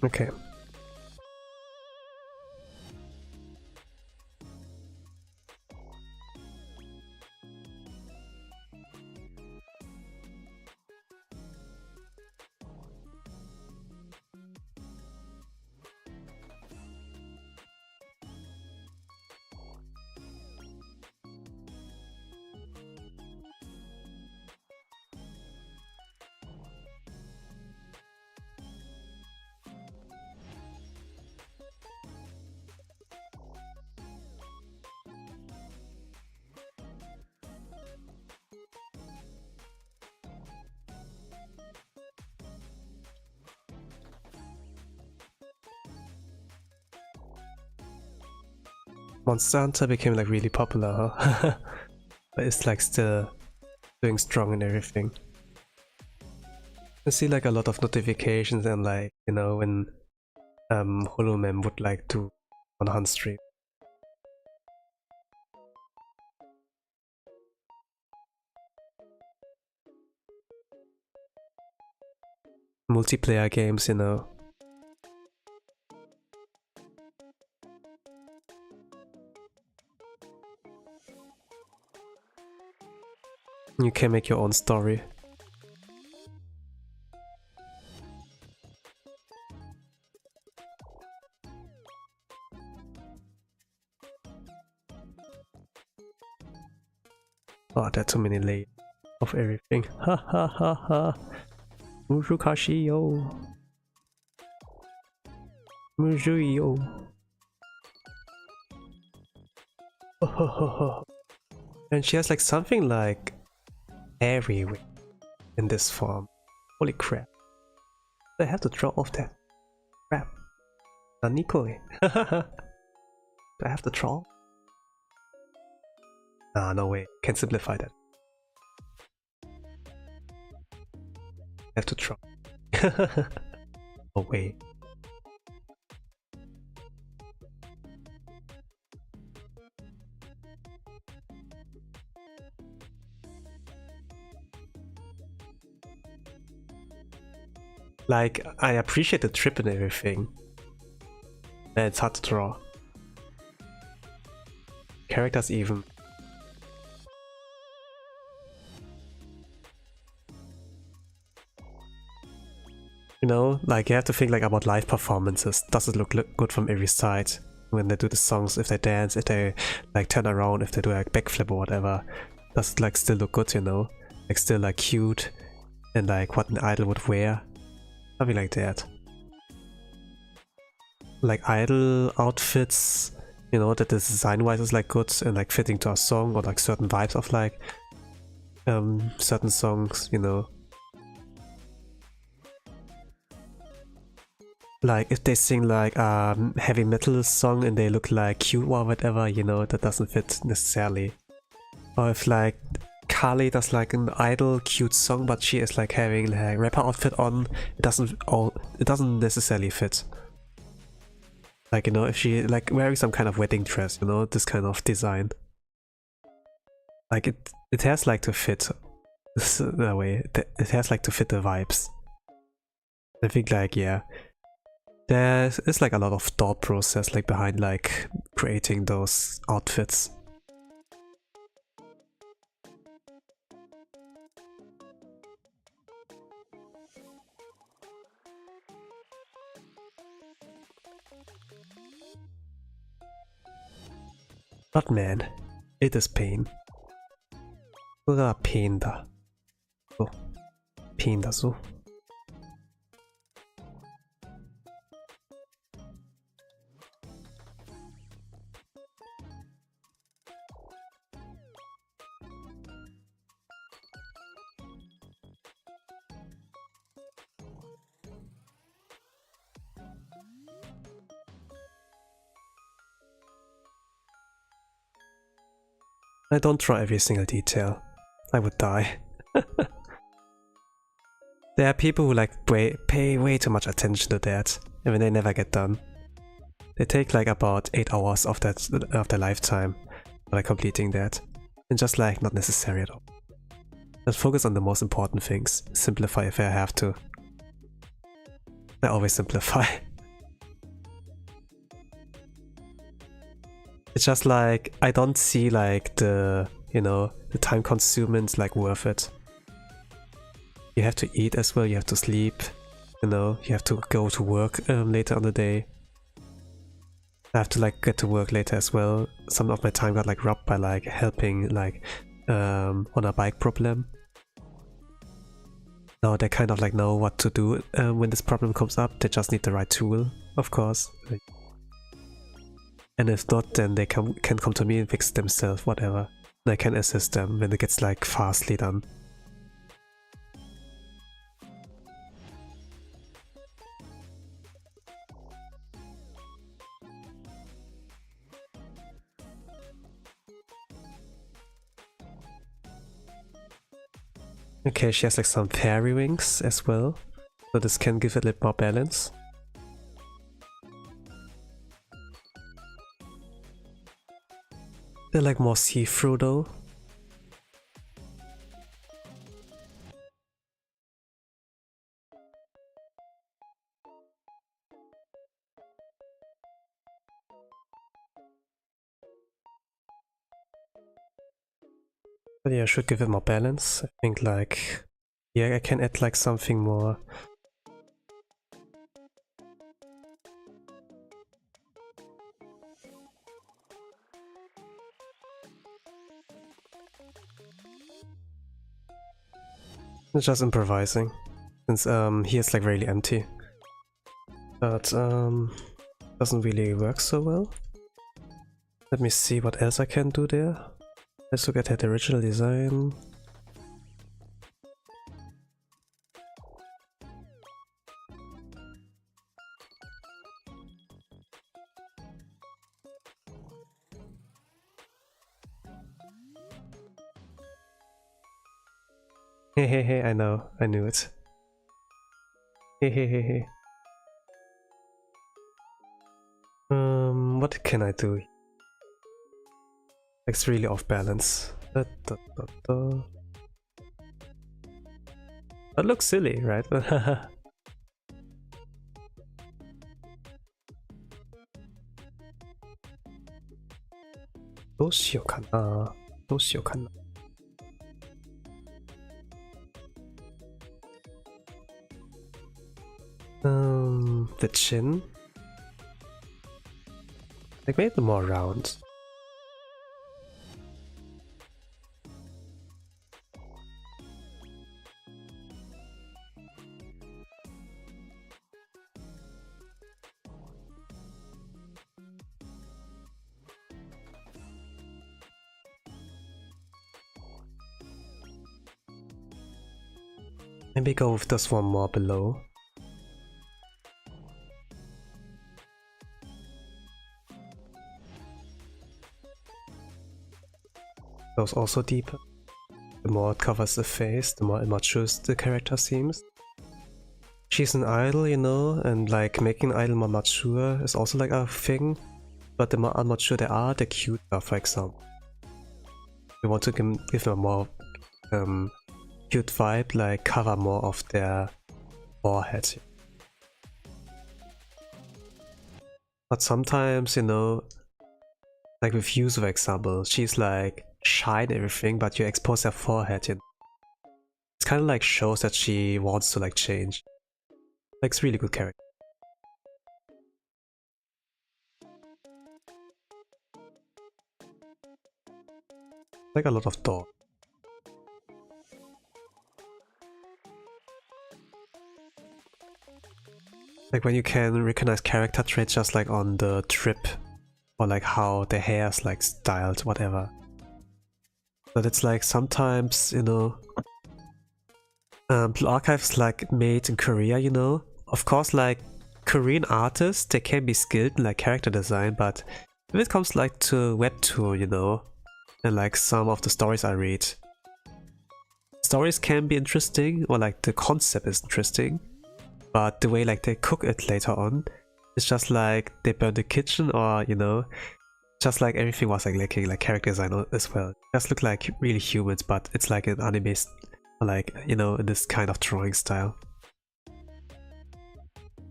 Okay. Monster Hunter became like really popular, huh? But it's like still doing strong and everything. I see like a lot of notifications and like, you know, when Hololive would like to on hunt stream. Multiplayer games, you know. You can make your own story. Oh, there are too many layers of everything. Ha ha ha ha. Mujukashi yo. Mujui yo. And she has like something like airy in this form. Holy crap. I have to draw off that. Crap. Nanikoi. Do I have to draw? Ah, no way. Can simplify that. I have to draw. No way. Like, I appreciate the trip and everything. And it's hard to draw. Characters even. You know, like you have to think like about live performances. Does it look good from every side? When they do the songs, if they dance, if they like turn around, if they do like backflip or whatever. Does it like still look good, you know? Like still like cute and like what an idol would wear. Something like that. Like idol outfits, you know, that the design wise is like good and like fitting to a song or like certain vibes of like certain songs, you know. Like if they sing like heavy metal song and they look like cute or whatever, you know, that doesn't fit necessarily. Or if like Kali does like an idol cute song but she is like having like rapper outfit on, it doesn't necessarily fit. Like, you know, if she like wearing some kind of wedding dress, you know, this kind of design. Like it has like to fit that way. It has like to fit the vibes. I think like yeah. There's like a lot of thought process like behind like creating those outfits. But man, it is pain. これが pain だ。そう。pain だぞ。I don't draw every single detail. I would die. There are people who like pay way too much attention to that, and when they never get done. They take like about 8 hours of their lifetime by completing that, and just like not necessary at all. Just focus on the most important things. Simplify if I have to. I always simplify. It's just like I don't see like the, you know, the time consuming's like worth it. You have to eat as well, you have to sleep, you know, you have to go to work later on the day. I have to like get to work later as well. Some of my time got like robbed by like helping like on a bike problem. Now they kind of like know what to do when this problem comes up. They just need the right tool, of course. And if not, then they can come to me and fix it themselves, whatever. And I can assist them when it gets like fastly done. Okay, she has like some fairy wings as well, so this can give it a little more balance. They're like more see-through though. But yeah, I should give it more balance. I think like, yeah, I can add like something more. It's just improvising, since he is like really empty. But doesn't really work so well. Let me see what else I can do there. Let's look at the original design. Hey, hey, hey, I know, I knew it. Hey, hey, hey, hey. What can I do? It's really off balance. Da, da, da, da. That looks silly, right? どうしようかな。どうしようかな。The chin. Like make it more round. Maybe go with this one more below. Goes also deeper. The more it covers the face, the more immature the character seems. She's an idol, you know, and like making an idol more mature is also like a thing. But the more immature they are, the cuter, for example. We want to give them a more cute vibe, like cover more of their forehead. But sometimes, you know, like with Yuzu, for example, she's like shy and everything, but you expose her forehead, you know. It's kind of like shows that she wants to like change. Like, it's really good character. Like a lot of thought. Like when you can recognize character traits just like on the trip, or like how the hair's like styled, whatever. But it's like sometimes, you know, Blue Archive is like made in Korea, you know. Of course, like Korean artists, they can be skilled in like character design, but if it comes like to webtoon, you know, and like some of the stories I read, stories can be interesting, or like the concept is interesting, but the way like they cook it later on, it's just like they burn the kitchen, or you know, just like everything was like lacking like character design as well. It just look like really humans, but it's like an anime, like, you know, in this kind of drawing style.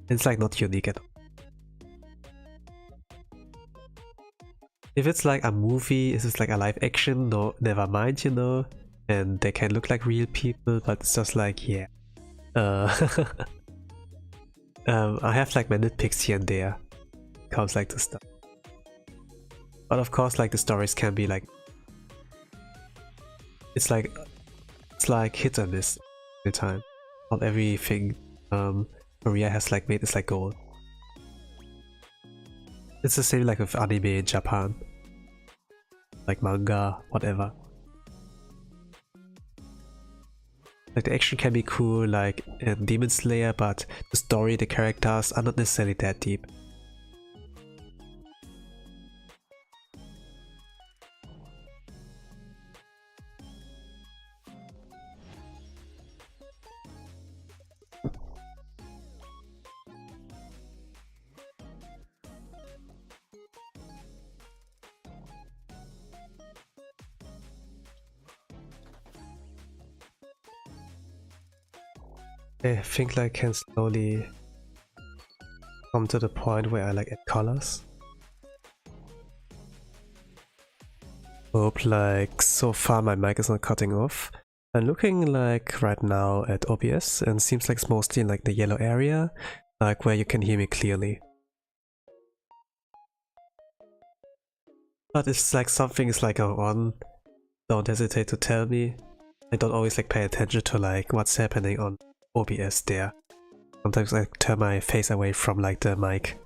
It's like not unique at all. If it's like a movie, is it like a live action? No, never mind, you know. And they can look like real people, but it's just like, yeah. I have like my nitpicks here and there. Comes like this stuff. But of course, like the stories can be like, it's like hit or miss every time. Not everything Korea has like made is like gold. It's the same like with anime in Japan. Like manga, whatever. Like the action can be cool like in Demon Slayer, but the story, the characters are not necessarily that deep. I think I can slowly come to the point where I like add colors. Hope like so far my mic is not cutting off. I'm looking like right now at OBS and seems like it's mostly in like the yellow area, like where you can hear me clearly. But it's like something is like on, don't hesitate to tell me. I don't always like pay attention to like what's happening on OBS there. Sometimes I turn my face away from like the mic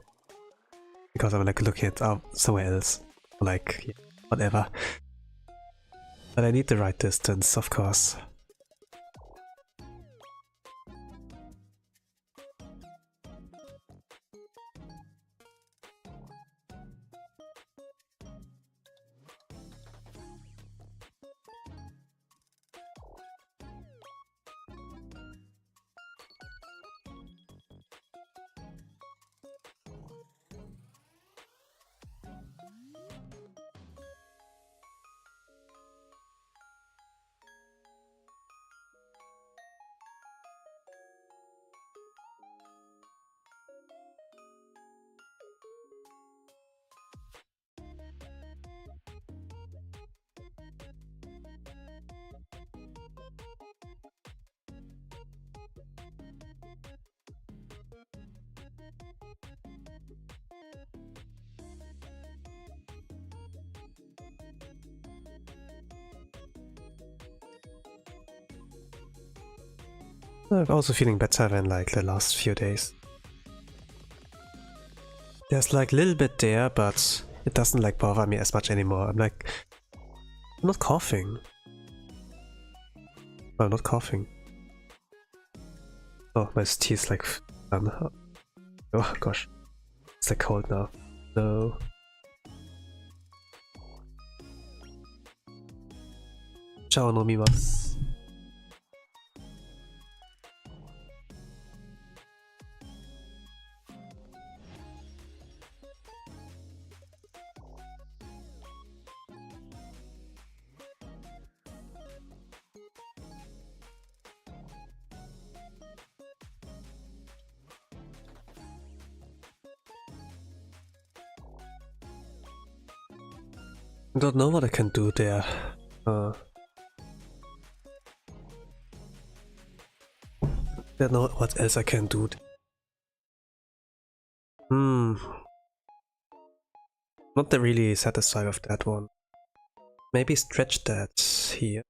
because I'm like looking at somewhere else, or like yeah, whatever. But I need the right distance, of course. I'm also feeling better than like the last few days. There's like a little bit there, but it doesn't like bother me as much anymore. I'm like, I'm not coughing. Well, not coughing. Oh, my teeth like done. Oh gosh, it's like cold now. No. Ciao no mimasu. I don't know what I can do there. Don't know what else I can do. Not really satisfied with that one. Maybe stretch that here.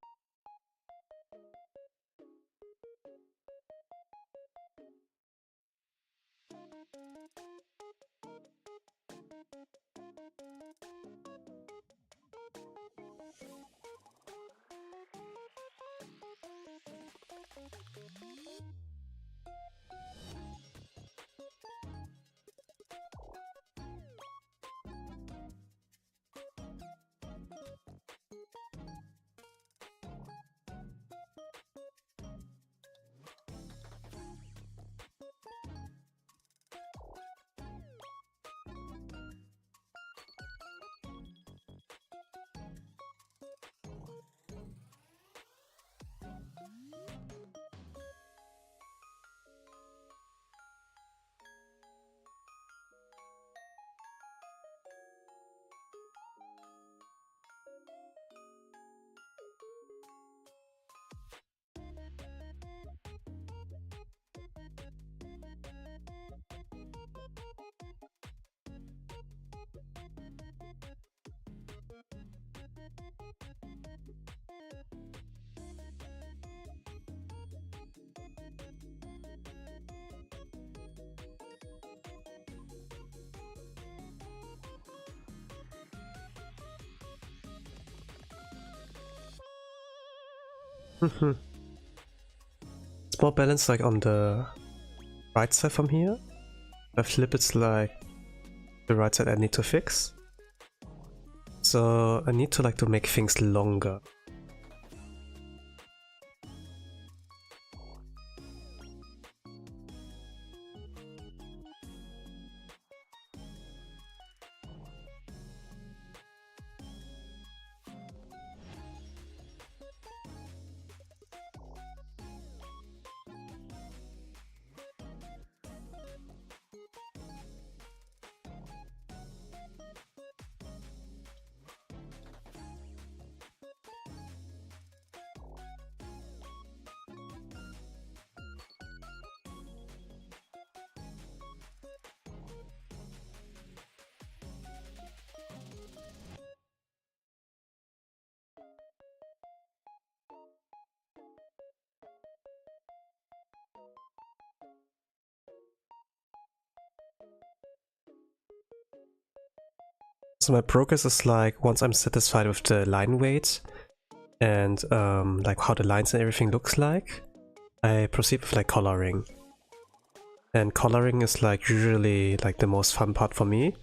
It's more balanced like on the right side from here. I flip it's like the right side I need to fix. So I need to like to make things longer. So my progress is like, once I'm satisfied with the line weight and like how the lines and everything looks like, I proceed with like coloring. And coloring is like usually like the most fun part for me.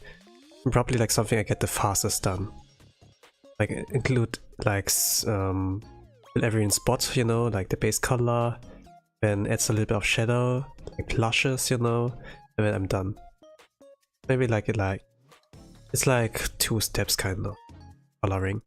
And probably like something I get the fastest done. Like include like fill every spot, you know, like the base color, then adds a little bit of shadow, like blushes, you know, and then I'm done. Maybe like it's like 2 steps kind of coloring.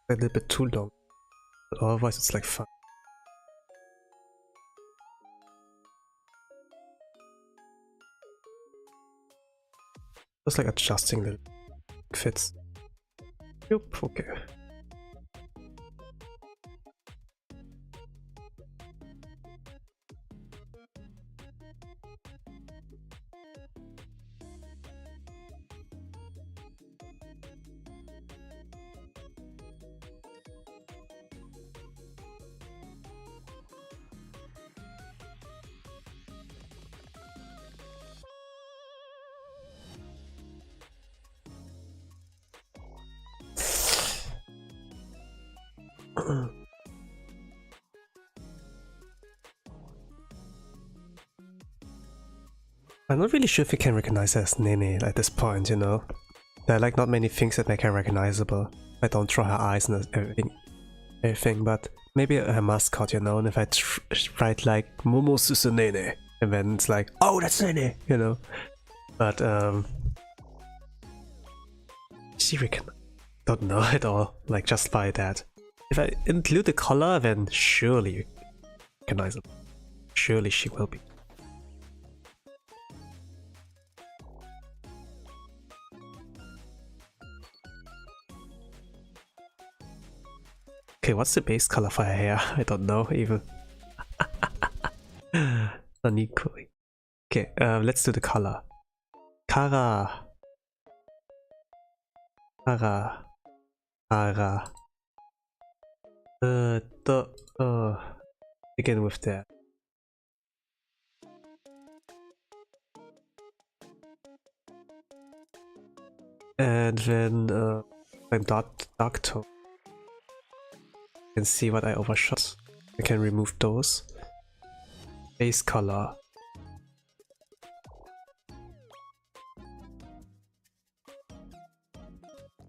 A little bit too long, but otherwise it's like fun. Just like adjusting the fits. Yup, okay. I'm not really sure if you can recognize her as Nene at this point, you know? There are like not many things that make her recognizable. I don't draw her eyes and everything, but maybe her mascot, you know? And if I write like Momosuzu Nene, and then it's like, oh, that's Nene, you know? But she don't know at all, like just by that. If I include the color, then surely recognizable. Surely she will be. Okay, what's the base color for her hair? I don't know even. Nanikoi. Okay, let's do the color. Kara. Kara. Kara. Begin with that. And then dark tone. You can see what I overshot. I can remove those. Base color.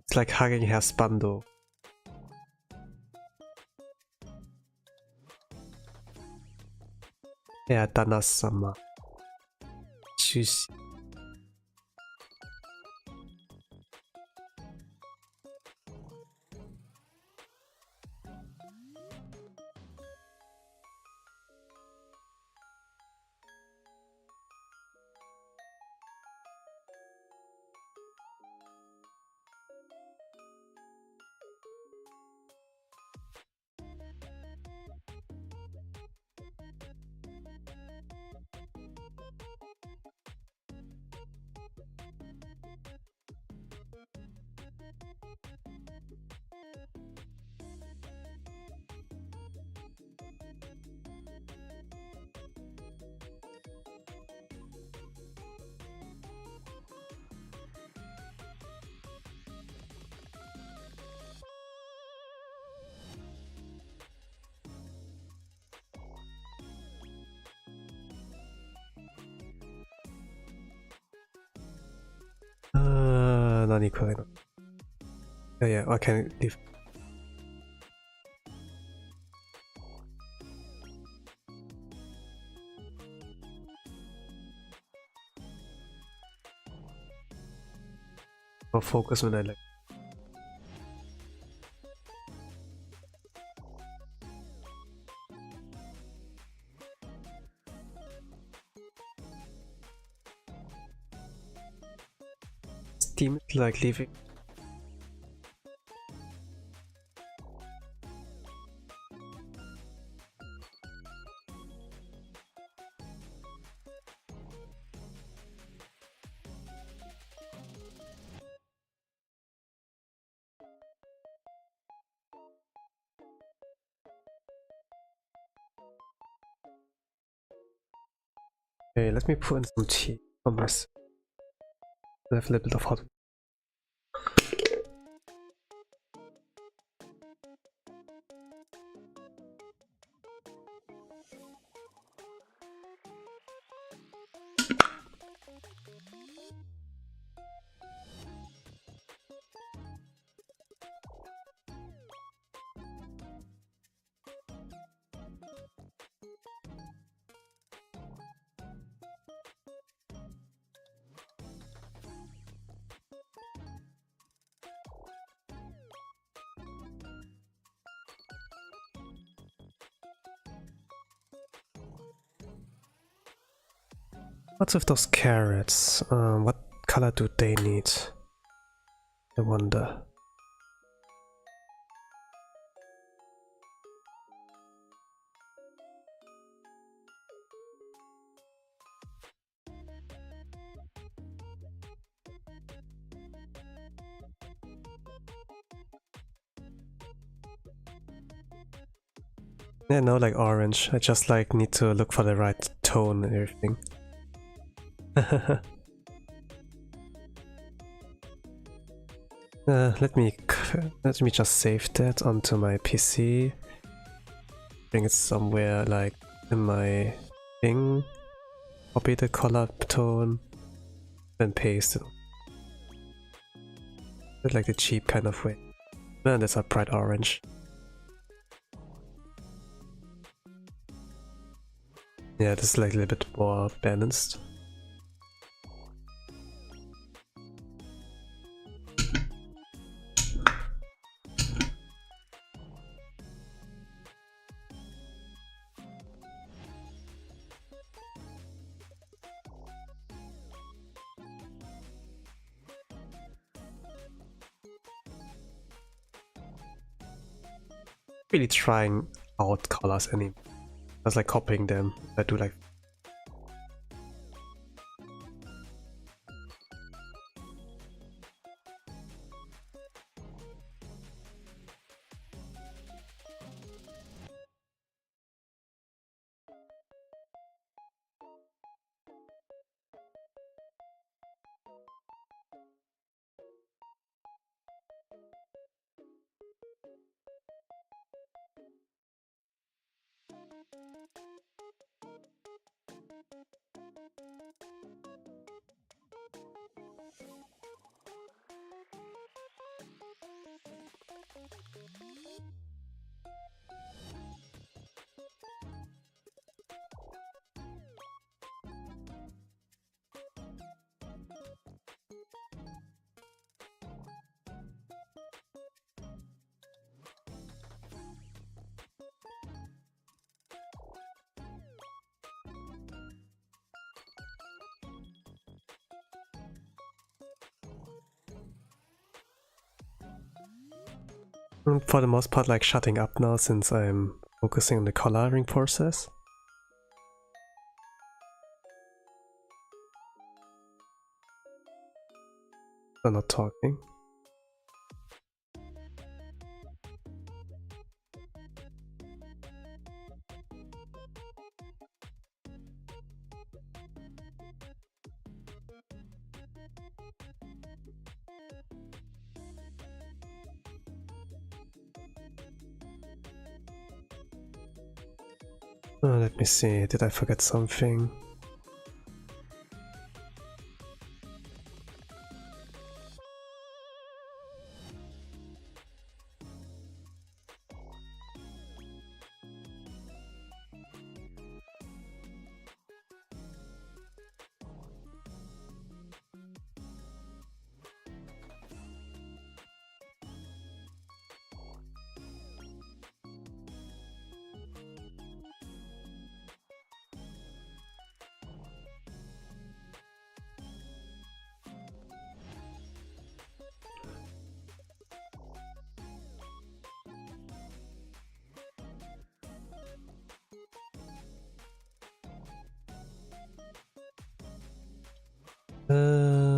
It's like hugging her spando. Yeah, Dana-sama. Choose. Nani Korean. Oh yeah, I can leave. More focus when I like. Steam like leaving. Okay, let me put in some tea for myself. I have a little bit of hot. What's with those carrots? What color do they need? I wonder. Yeah, no, like orange. I just like need to look for the right tone and everything. Let me just save that onto my PC. Bring it somewhere like in my thing. Copy the color tone, then paste it. Like the cheap kind of way. And that's a bright orange. Yeah, this is like a little bit more balanced. Really trying out colors anymore. Just like copying them. I do like. For the most part, like shutting up now since I'm focusing on the coloring process. I'm not talking. Let me see, did I forget something?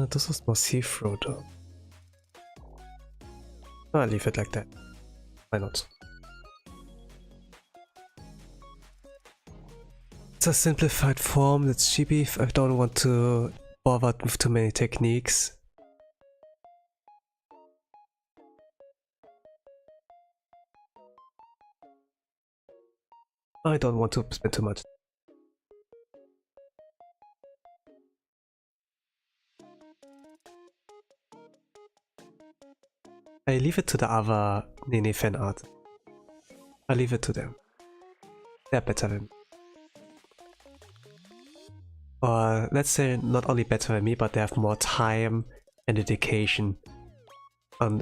This was more see-through though. I'll leave it like that. Why not? It's a simplified form that's cheapy if I don't want to bother with too many techniques. I don't want to spend too much. I leave it to the other Nene fan art. I leave it to them. They're better than me. Or let's say not only better than me, but they have more time and dedication on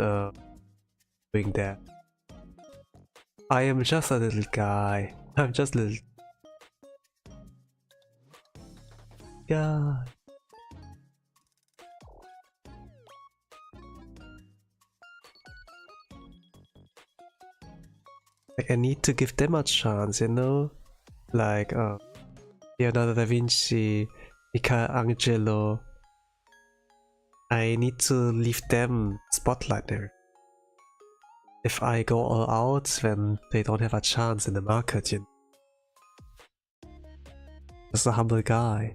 doing that. I am just a little guy. I'm just a little guy. Like, I need to give them a chance, you know? Like, Leonardo da Vinci, Michelangelo. I need to leave them spotlight there. If I go all out, then they don't have a chance in the market, you know? Just a humble guy.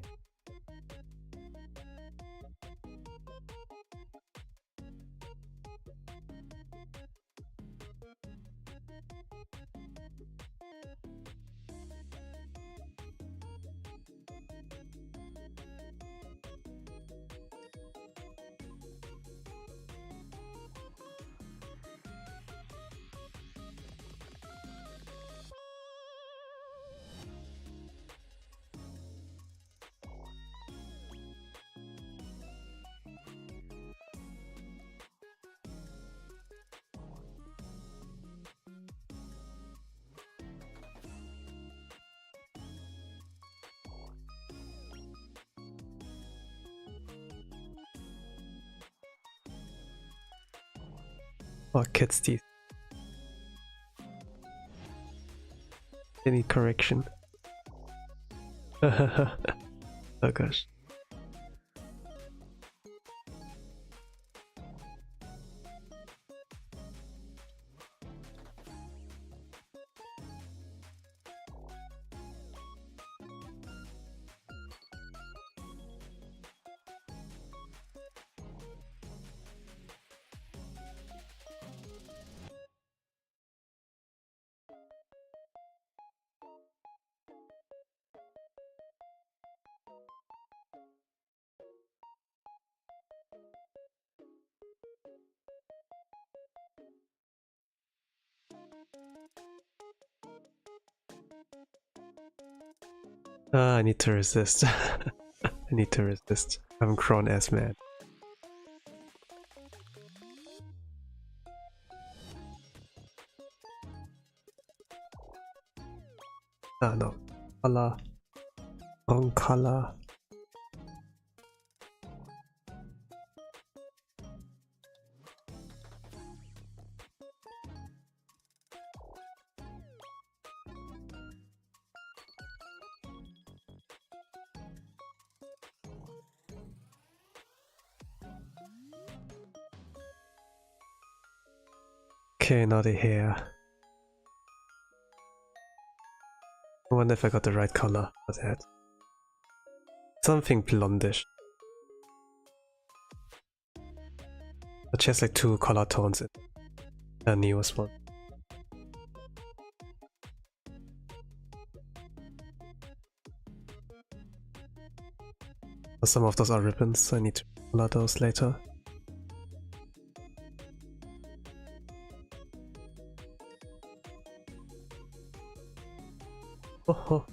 Or kids' teeth. Any correction? Oh gosh. I need to resist. I need to resist. I'm grown as man. Ah no. Color. Wrong color. Okay, now the hair. I wonder if I got the right color for that. Something blondish. But she has like 2 color tones in the newest one. Some of those are ribbons, I need to color those later. Oh.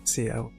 See how.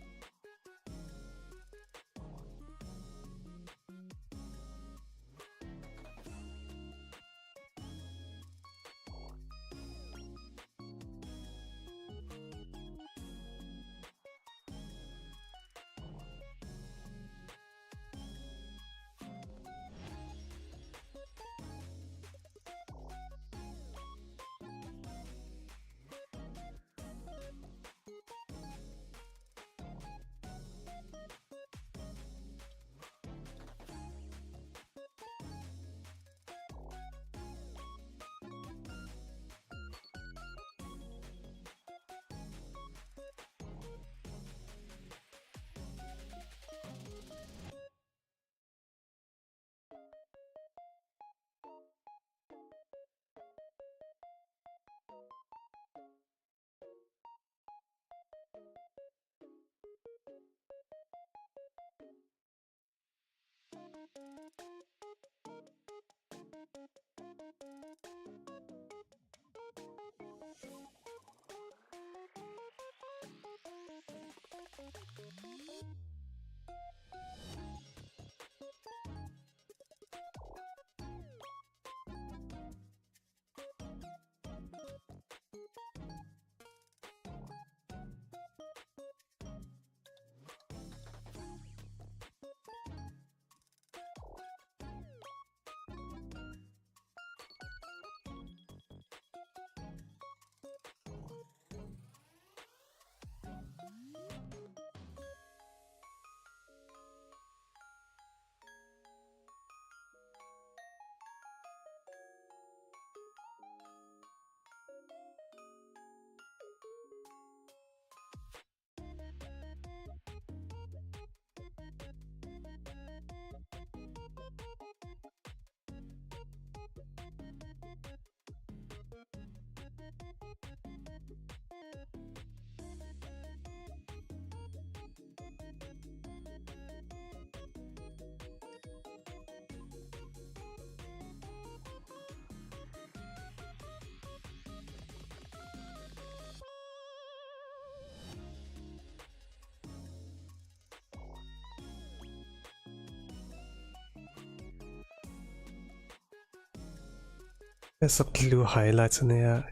There's some blue highlights in here.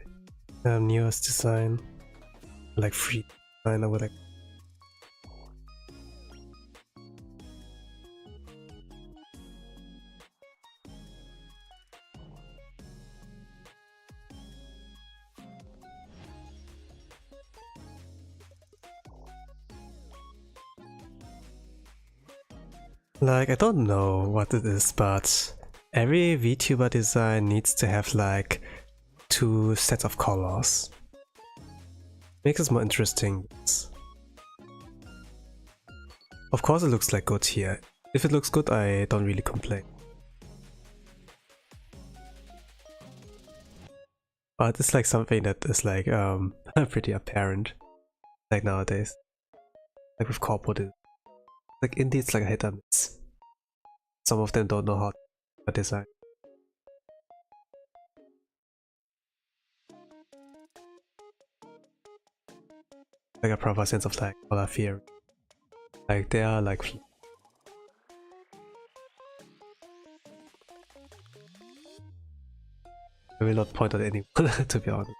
Newest design, like free design. I would like. Like, I don't know what it is, but every VTuber design needs to have like 2 sets of colors. Makes it more interesting. Of course it looks like good here. If it looks good, I don't really complain. But it's like something that is like pretty apparent, like nowadays. Like with corporate, like indie it's like a hit and miss. Some of them don't know how to design. Like a proper sense of like color theory. Like they are like I will not point at anyone to be honest.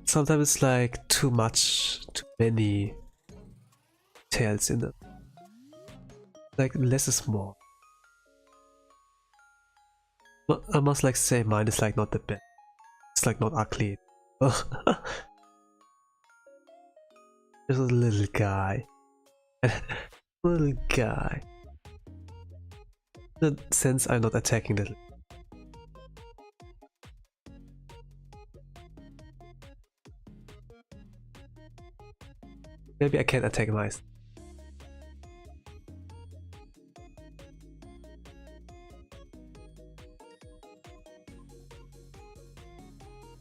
Sometimes it's like too many details in it. Like less is more. But I must like say mine is like not the best. It's like not ugly. There's a little guy. Little guy. In the sense I'm not attacking the maybe I can't attack mice.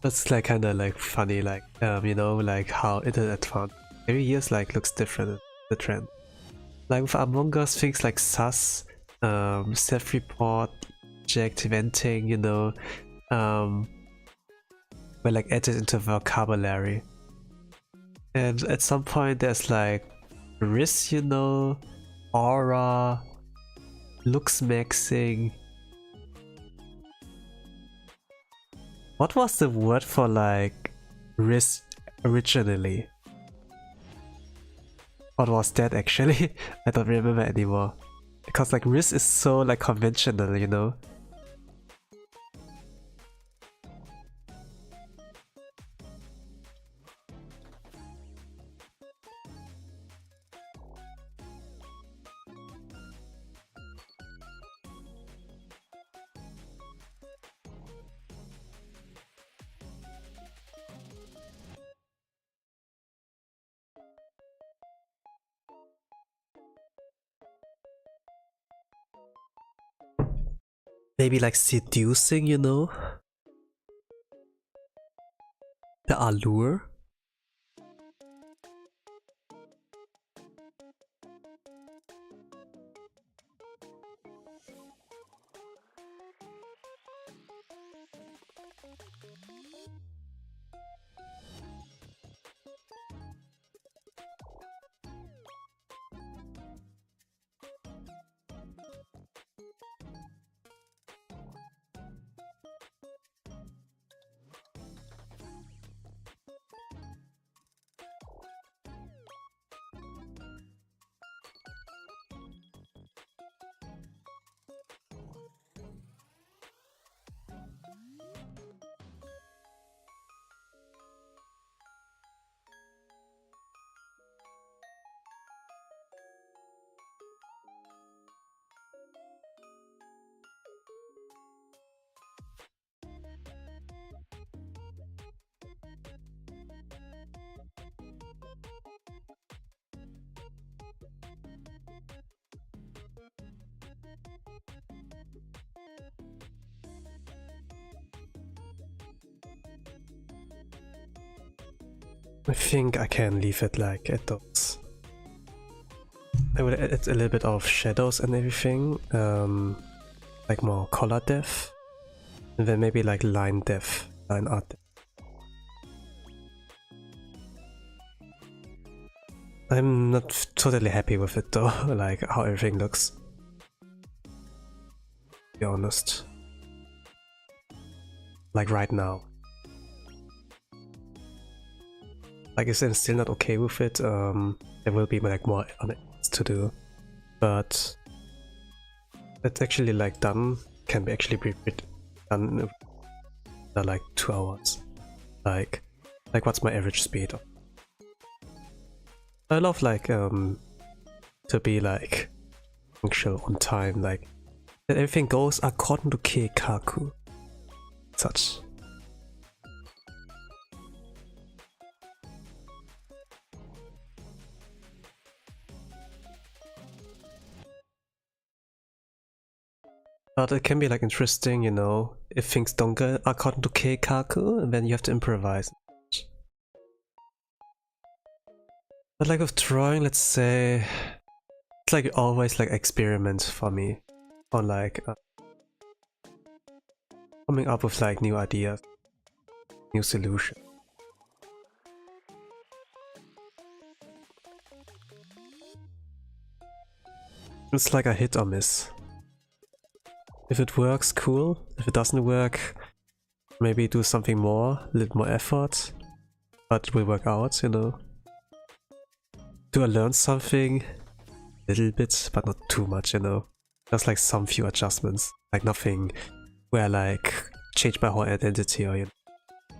That's like kinda like funny, like you know, like how internet found every year's like looks different the trend. Like with Among Us, things like sus, self-report, object venting, you know, were like added into vocabulary. And at some point there's like risk, you know, aura, looks maxing. What was the word for like risk originally? What was that actually? I don't remember anymore. Because like risk is so like conventional, you know? maybe like seducing, you know? The allure. I think I can leave it like at those. I will add a little bit of shadows and everything, like more color depth, and then maybe like line depth, line art depth. I'm not totally happy with it though, like how everything looks, to be honest. Like right now. Like if I'm still not okay with it, there will be like more on it to do. But that's actually like done, can be actually be done in like 2 hours. Like what's my average speed? I love like to be like punctual on time, like that everything goes according to kyatto. Such. But it can be like interesting, you know, if things don't go according to kyatto, and then you have to improvise. But like with drawing, let's say, it's like always like experiment for me, on like coming up with like new ideas, new solutions. It's like a hit or miss. If it works, cool. If it doesn't work, maybe do something more, a little more effort, but it will work out, you know. Do I learn something? A little bit, but not too much, you know. Just like some few adjustments, like nothing where I like change my whole identity or, you know,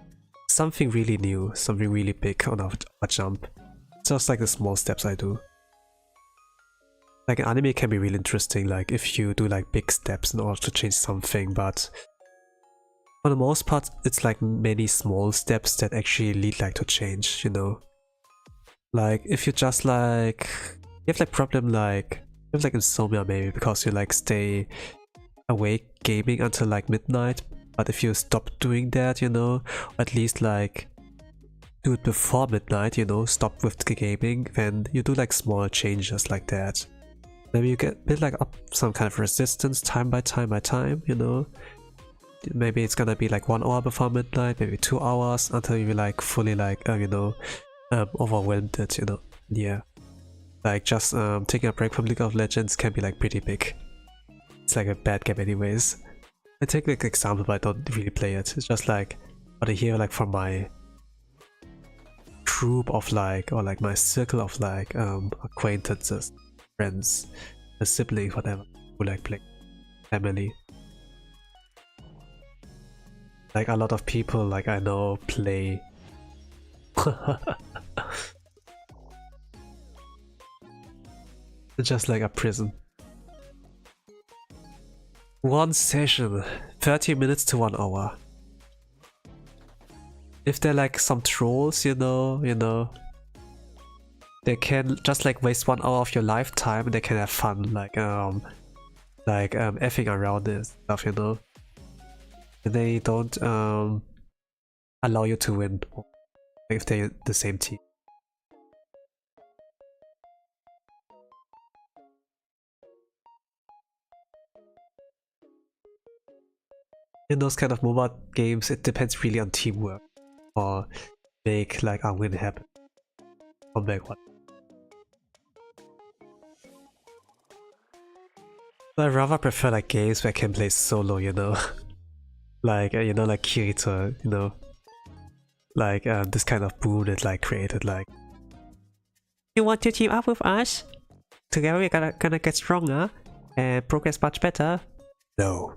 something really new, something really big on a jump. Just like the small steps I do. Like an anime can be really interesting, like if you do like big steps in order to change something, but for the most part it's like many small steps that actually lead like to change, you know. Like if you just like, you have like problem like, you have like insomnia maybe because you like stay awake gaming until like midnight, but if you stop doing that, you know, or at least like do it before midnight, you know, stop with the gaming, then you do like small changes like that. Maybe you build like up some kind of resistance time by time, you know. Maybe it's gonna be like 1 hour before midnight, maybe 2 hours until you like fully like, you know, overwhelmed it, you know. Yeah. Like just taking a break from League of Legends can be like pretty big. It's like a bad game anyways. I take like example but I don't really play it. It's just like what I hear like from my group of like, or like my circle of like acquaintances, friends, a sibling, whatever, who like play family. Like a lot of people like I know play. It's just like a prison. One session, 30 minutes to 1 hour. If they're like some trolls, you know, they can just like waste 1 hour of your lifetime and they can have fun, like like effing around and stuff, you know. And they don't allow you to win if they're the same team. In those kind of MOBA games, it depends really on teamwork or make like a win happen. Or make one. But I rather prefer like games where I can play solo, you know. Like you know, like Kirito, you know. Like this kind of boom that like created like. You want to team up with us? Together we're gonna get stronger and progress much better. No.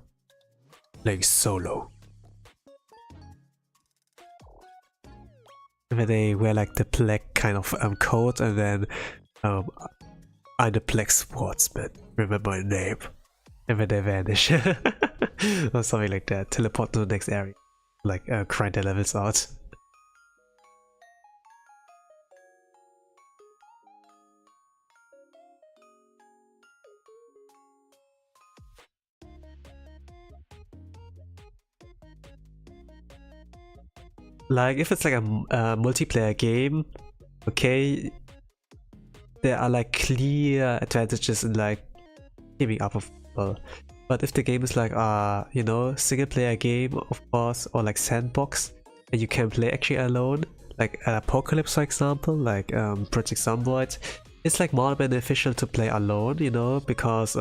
Playing solo. Where they wear like the black kind of coat and then I'm the black sportsman. Remember my name. And then they vanish. Or something like that. Teleport to the next area. Like grind their levels out. Like if it's like a multiplayer game, okay, there are like clear advantages in like teaming up with people. But if the game is like you know, single player game, of course, or like sandbox, and you can play actually alone, like Apocalypse for example, like Project Zomboid, it's like more beneficial to play alone, you know, because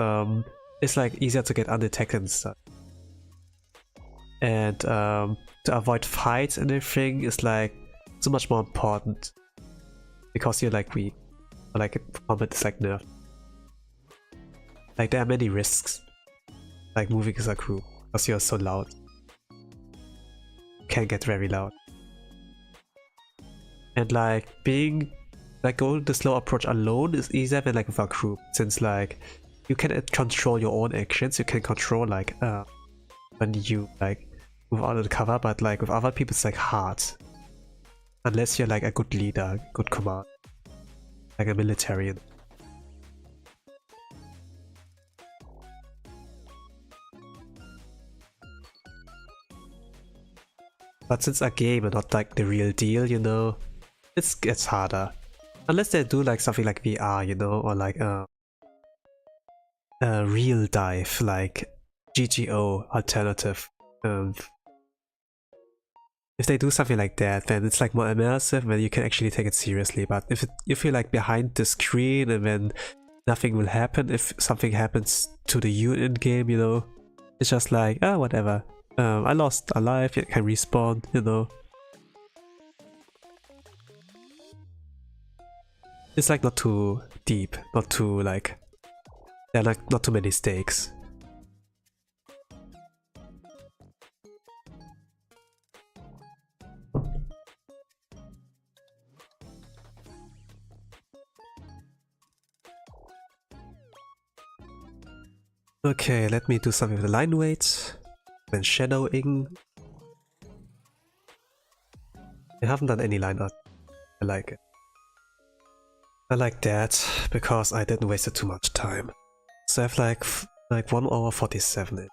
it's like easier to get undetected and stuff. And to avoid fights and everything is like so much more important because you're like weak, or like combat is like nerfed. Like there are many risks, like moving as a group because you're so loud. You can get very loud. And like being like going the slow approach alone is easier than like with a group, since like you can control your own actions, you can control like when you like move out of the cover, but like with other people it's like hard. Unless you're like a good leader, good command. Like a militarian. But since a game and not like the real deal, you know, it gets harder. Unless they do like something like VR, you know, or like a real dive, like GGO alternative. If they do something like that, then it's like more immersive, when you can actually take it seriously. But if you're like behind the screen and then nothing will happen, if something happens to the you in game, you know, it's just like, oh, whatever. I lost a life, it can respawn, you know. It's like not too deep, not too like, there are like not too many stakes. Okay, let me do something with the line weight. Then shadowing. I haven't done any line art. I like it. I like that because I didn't waste too much time. So I have like 1 hour 47.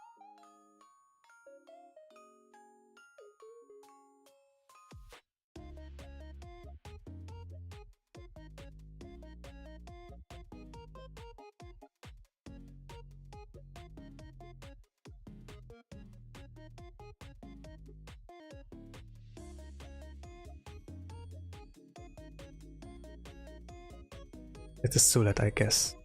It is Sulet, I guess.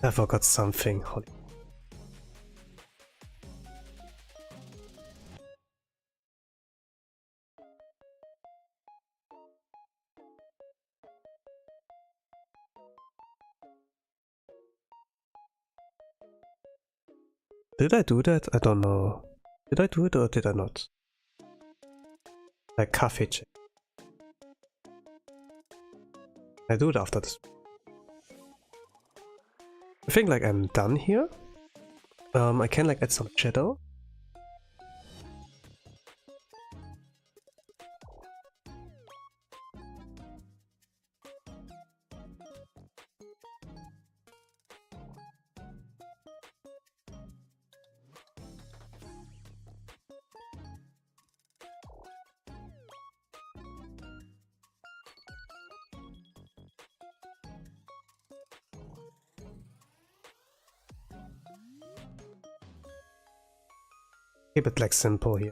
I forgot something. Did I do that? I don't know. Did I do it or did I not? Like cafe check. I do it after this. I think like I'm done here. I can like add some shadow. Keep it like simple here.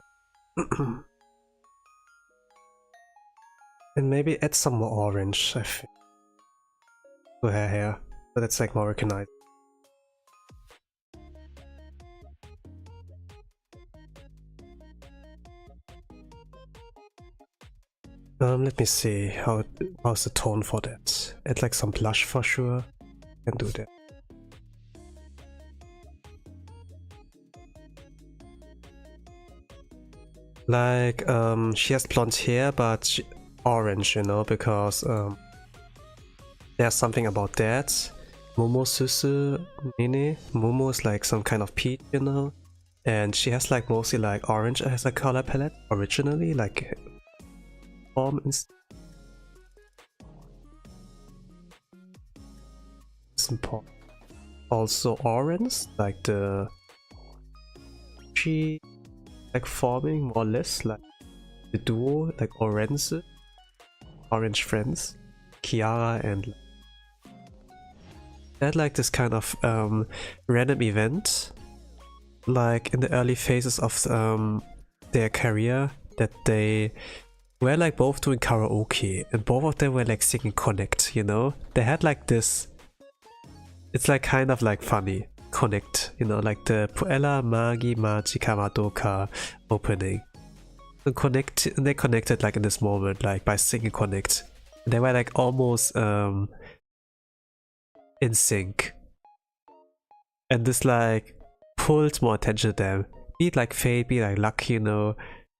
And maybe add some more orange, I think. To her hair, so that's like more recognized. Let me see how's the tone for that. Add like some blush for sure. Can do that. Like, she has blonde hair, but orange, you know, because there's something about that. Momosuzu Nene. Momo is like some kind of peach, you know, and she has like mostly like orange as a color palette originally, like form. It's important. Also orange, like the she like forming more or less like the duo, like orange friends, Kiara and they had like this kind of random event like in the early phases of their career that they were like both doing karaoke and both of them were like singing Connect, you know? They had like this, it's like kind of like funny. Connect, you know, like the Puella Magi Magica Madoka opening. And they connected like in this moment, like by singing Connect. They were like almost in sync. And this like pulled more attention to them. Be it like fate, be it like luck, you know,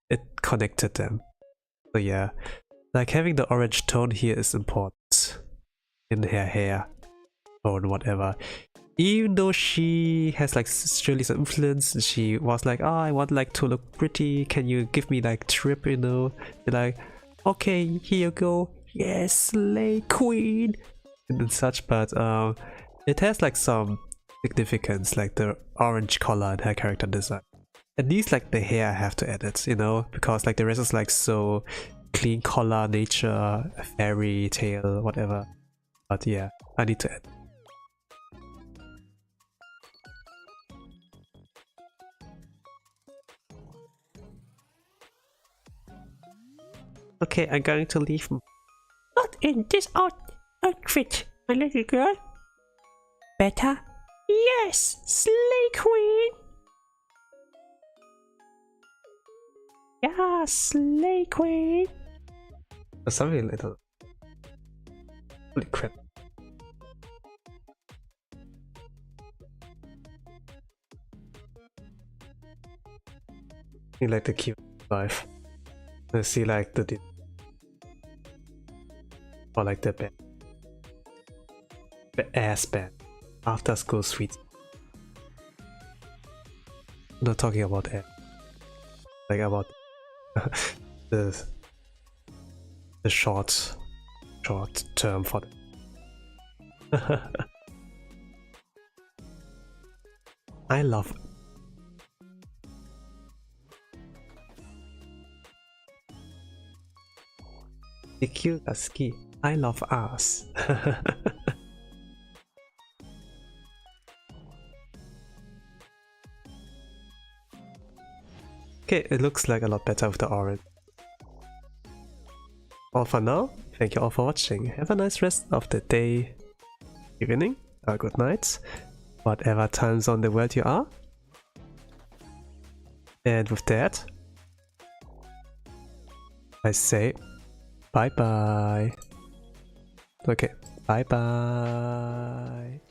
it connected them. So yeah, like having the orange tone here is important in her hair tone, whatever. Even though she has like surely some influence, she was like, oh, I want like to look pretty, can you give me like trip, you know? You're like, okay, here you go, yes, slay queen, and such. But it has like some significance, like the orange color and her character design. At least like the hair I have to edit, you know, because like the rest is like so clean color, nature, fairy tale, whatever. But yeah, I need to edit. Okay, I'm going to leave. Not in this outfit, my little girl. Better? Yes, slay queen. Yeah, slay queen. Something like that. Holy crap. You like the cute life. I see like the or like the band. The ass band. After school suite. I'm not talking about ass. Like about the short term for them. I love the cute ski. I love ass. Okay, it looks like a lot better with the orange. All for now. Thank you all for watching. Have a nice rest of the day, evening, a good night, whatever time zone in the world you are. And with that, I say bye bye. Okay, bye bye.